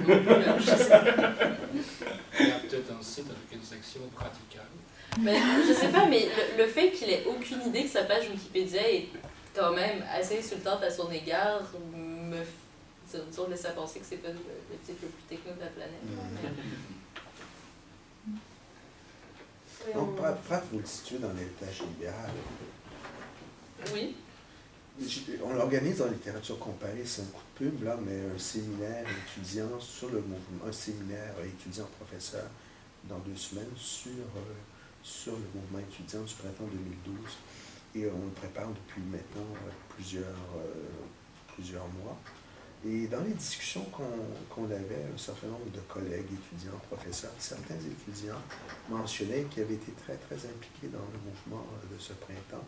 a peut-être un site avec une section radicale. Mais, je sais pas, mais le fait qu'il ait aucune idée que sa page Wikipédia est quand même assez insultante à son égard me laisse à penser que c'est pas le type le plus techno de la planète. Donc, Pratt, vous le situez dans l'héritage libéral. Oui. On l'organise dans la littérature comparée, c'est un coup de pub, là, mais un séminaire étudiant sur le mouvement, un séminaire étudiant-professeur dans 2 semaines sur le mouvement étudiant du printemps 2012. Et on le prépare depuis maintenant plusieurs mois. Et dans les discussions qu'on avait, un certain nombre de collègues, étudiants, professeurs, certains étudiants mentionnaient qu'ils avaient été très, très impliqués dans le mouvement de ce printemps,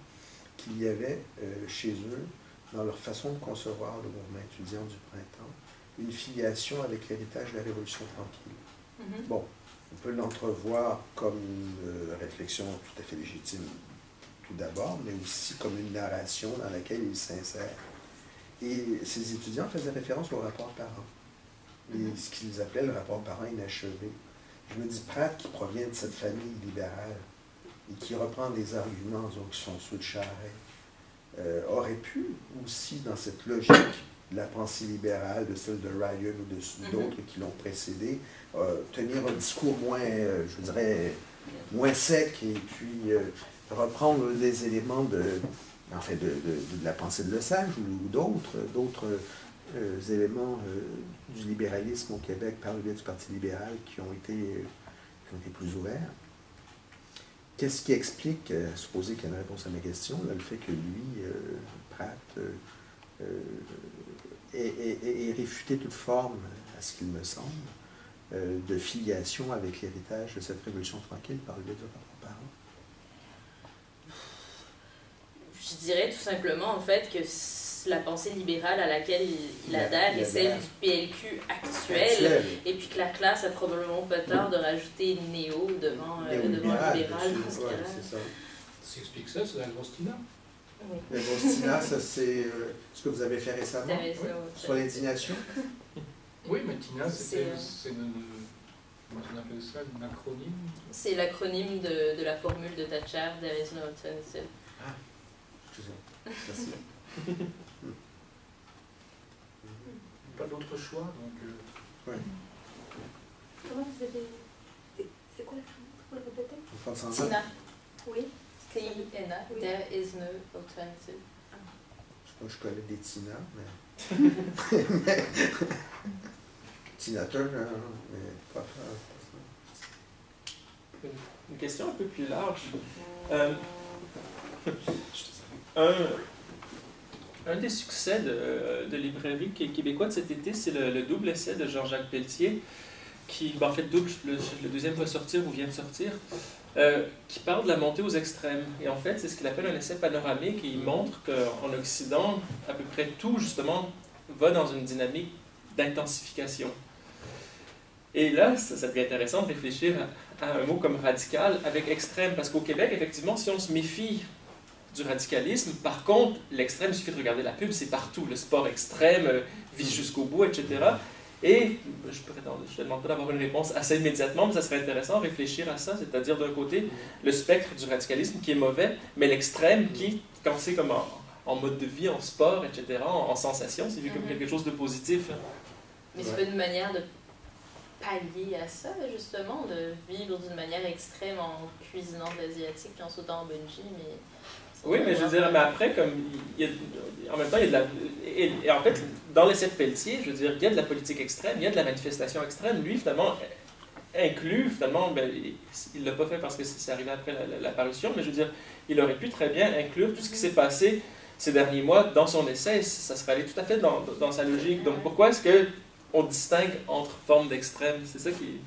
qu'il y avait chez eux, dans leur façon de concevoir le mouvement étudiant du printemps, une filiation avec l'héritage de la Révolution tranquille. Bon, on peut l'entrevoir comme une réflexion tout à fait légitime tout d'abord, mais aussi comme une narration dans laquelle ils s'insèrent. Et ces étudiants faisaient référence au rapport parent, et ce qu'ils appelaient le rapport parent inachevé. Je me dis, Pratt, qui provient de cette famille libérale, et qui reprend des arguments qui sont ceux de Charest, aurait pu aussi, dans cette logique de la pensée libérale, de celle de Ryan ou d'autres qui l'ont précédé, tenir un discours moins, je dirais, moins sec, et puis reprendre des éléments de la pensée de Lesage ou d'autres éléments du libéralisme au Québec par le biais du Parti libéral qui ont été plus ouverts. Qu'est-ce qui explique, supposer qu'il y a une réponse à ma question, là, le fait que lui, Pratt, ait réfuté toute forme, à ce qu'il me semble, de filiation avec l'héritage de cette révolution tranquille par le biais du rapport parent? Je dirais tout simplement, en fait, que la pensée libérale à laquelle il adhère est celle du PLQ actuel, et puis que la classe a probablement pas tort de rajouter néo devant libéral dans ce cas-là. Ce qui explique ça, c'est la grosse Tina. Oui. La grosse Tina, ça c'est ce que vous avez fait récemment, sur l'indignation. Oui, mais Tina, c'est comment on appelle ça, un acronyme? C'est l'acronyme de la formule de Thatcher, There is no alternative. Ah, excusez-moi. Merci. Pas d'autre choix, donc... Oui. Comment vous avez... C'est quoi la formule? Vous pouvez répéter? Tina. Oui. T-I-N-A. Oui. There is no alternative. Je connais des Tina, mais... Tina Turner, mais pas Une question un peu plus large. Un des succès de librairie québécois de cet été, c'est le double essai de Jean-Jacques Pelletier, qui, en fait, le deuxième va sortir ou vient de sortir, qui parle de la montée aux extrêmes. Et en fait, c'est ce qu'il appelle un essai panoramique, et il montre qu'en Occident, à peu près tout, justement, va dans une dynamique d'intensification. Et là, ça devient intéressant de réfléchir à un mot comme radical avec extrême, parce qu'au Québec, effectivement, si on se méfie du radicalisme, par contre, l'extrême, il suffit de regarder la pub, c'est partout, le sport extrême, vise jusqu'au bout, etc. Et je ne demande pas d'avoir une réponse assez immédiatement, mais ça serait intéressant de réfléchir à ça, c'est-à-dire d'un côté, le spectre du radicalisme qui est mauvais, mais l'extrême qui, quand c'est comme en mode de vie, en sport, etc., en sensation, c'est vu comme quelque chose de positif. Mais c'est pas une manière de pallier à ça, justement, de vivre d'une manière extrême en cuisinant de l'asiatique et en sautant en bungee, mais... Oui, mais je veux dire, mais après, comme en même temps, il y a de la... Et en fait, dans l'essai de Pelletier, je veux dire, il y a de la politique extrême, il y a de la manifestation extrême. Lui, finalement, inclut, finalement, ben, il ne l'a pas fait parce que c'est arrivé après la parution, mais je veux dire, il aurait pu très bien inclure tout ce qui s'est passé ces derniers mois dans son essai. Ça serait allé tout à fait dans sa logique. Donc, pourquoi est-ce qu'on distingue entre formes d'extrême? C'est ça qui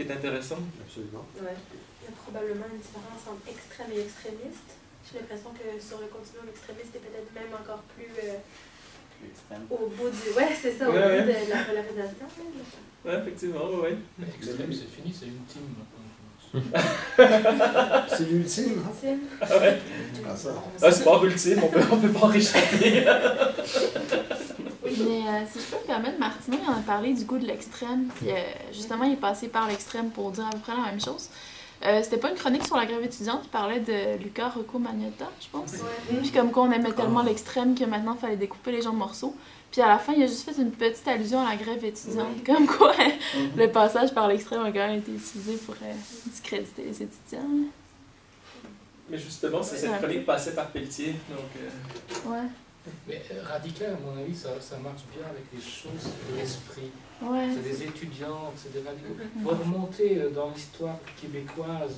est intéressant. Absolument. Ouais. Il y a probablement une différence entre extrême et extrémiste. J'ai l'impression que sur le continuum extrémiste est peut-être même encore plus au bout du... Ouais, c'est ça, au bout de la polarisation. Oui, effectivement, oui. Mais extrême, c'est fini, c'est ultime. C'est l'ultime, hein? Ultime. Ah ouais. Ah, ça. Ah, c'est pas ultime, on peut pas en réchapper. Mais si je peux me permettre, Martineau, il en a parlé du goût de l'extrême. Puis justement, il est passé par l'extrême pour dire à peu près la même chose. C'était pas une chronique sur la grève étudiante, il parlait de Luca Rocco Magnotta, je pense. Ouais. Puis comme quoi on aimait tellement l'extrême que maintenant il fallait découper les gens en morceaux. Puis à la fin, il a juste fait une petite allusion à la grève étudiante, comme quoi le passage par l'extrême a quand même été utilisé pour discréditer les étudiants. Mais justement, c'est cette chronique passée par Pelletier, donc... Ouais. Mais radical, à mon avis, ça marche bien avec les choses de l'esprit. Ouais. C'est des étudiantes, c'est des radicaux. Il faut remonter dans l'histoire québécoise,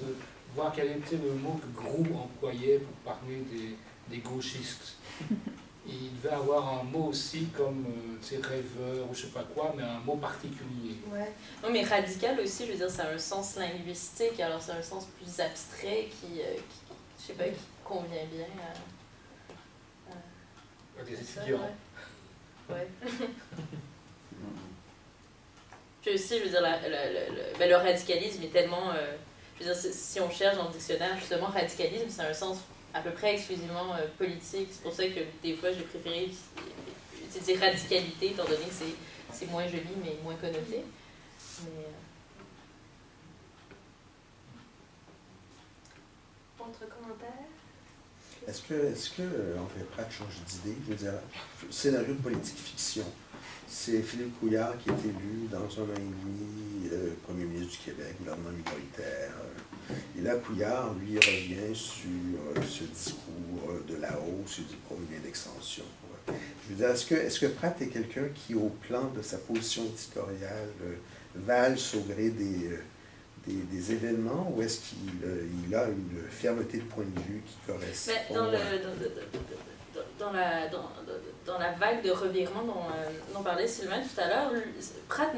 voir quel était le mot que Groux employait pour parler des gauchistes. Et il devait avoir un mot aussi comme rêveur ou je sais pas quoi, mais un mot particulier. Ouais. Non, mais radical aussi, je veux dire, c'est un sens linguistique, alors c'est un sens plus abstrait qui je sais pas, qui convient bien À des étudiants. Ouais. Puis aussi, je veux dire, le radicalisme est tellement... je veux dire, si on cherche dans le dictionnaire, justement, radicalisme, c'est un sens à peu près exclusivement politique. C'est pour ça que des fois, j'ai préféré utiliser radicalité, étant donné que c'est moins joli, mais moins connoté. Mais, Autre commentaire? Est-ce que André Pratt change d'idée? Je veux dire, scénario de politique fiction. C'est Philippe Couillard qui est élu dans un an et demi premier ministre du Québec, gouvernement minoritaire. Et là, Couillard, lui, revient sur ce discours de la hausse du premier d'extension. Je veux dire, est-ce que Pratt est quelqu'un qui, au plan de sa position éditoriale, valse au gré des événements, ou est-ce qu'il a une fermeté de point de vue qui correspond dans la vague de revirement dont parlait Sylvain tout à l'heure, Pratt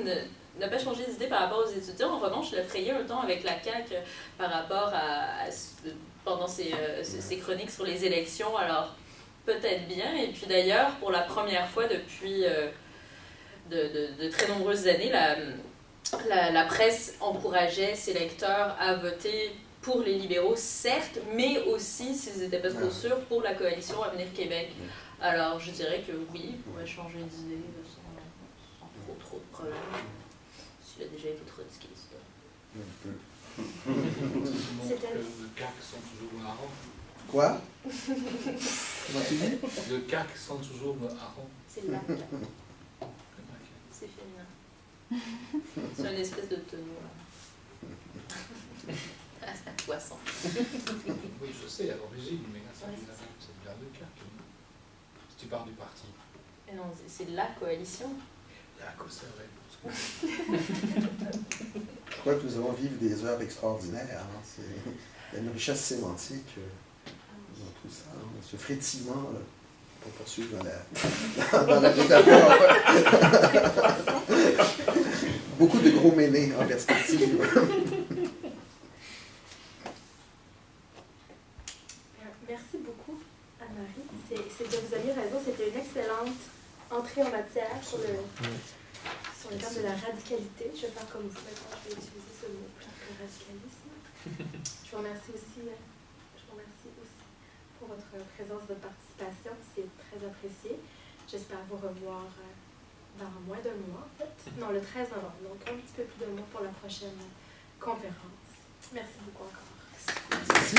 n'a pas changé d'idée par rapport aux étudiants. En revanche, il a frayé un temps avec la CAQ par rapport pendant ses chroniques sur les élections. Alors, peut-être bien. Et puis d'ailleurs, pour la première fois depuis de très nombreuses années, la presse encourageait ses lecteurs à voter pour les libéraux, certes, mais aussi, s'ils n'étaient pas trop sûrs, pour la coalition Avenir Québec. Alors, je dirais que oui, il pourrait changer d'idée sans trop de problèmes. S'il a déjà été trop risqué, ça. Le CAC sont toujours marrants. Quoi? Comment tu dis? Le CAC sont toujours marrants. C'est là. C'est féminin. C'est une espèce de tonneau. C'est un poisson. Oui, je sais, à l'origine, mais là, c'est bien le CAC. Si tu parles du parti. Mais non, c'est la coalition. D'accord, c'est vrai. Je crois que nous allons vivre des heures extraordinaires. Hein. Il y a une richesse sémantique dans tout ça. Hein. Ce frétillement, pour poursuivre dans la métaphore. Beaucoup de gros ménés en perspective. Merci beaucoup, Anne-Marie. Vous aviez raison, c'était une excellente entrée en matière sur le terme de la radicalité. Je vais faire comme vous maintenant, je vais utiliser ce mot plutôt que radicalisme. Je vous remercie aussi pour votre présence, votre participation. C'est très apprécié. J'espère vous revoir dans moins d'un mois, en fait. Non, le 13 novembre, donc un petit peu plus d'un mois pour la prochaine conférence. Merci beaucoup encore. Merci.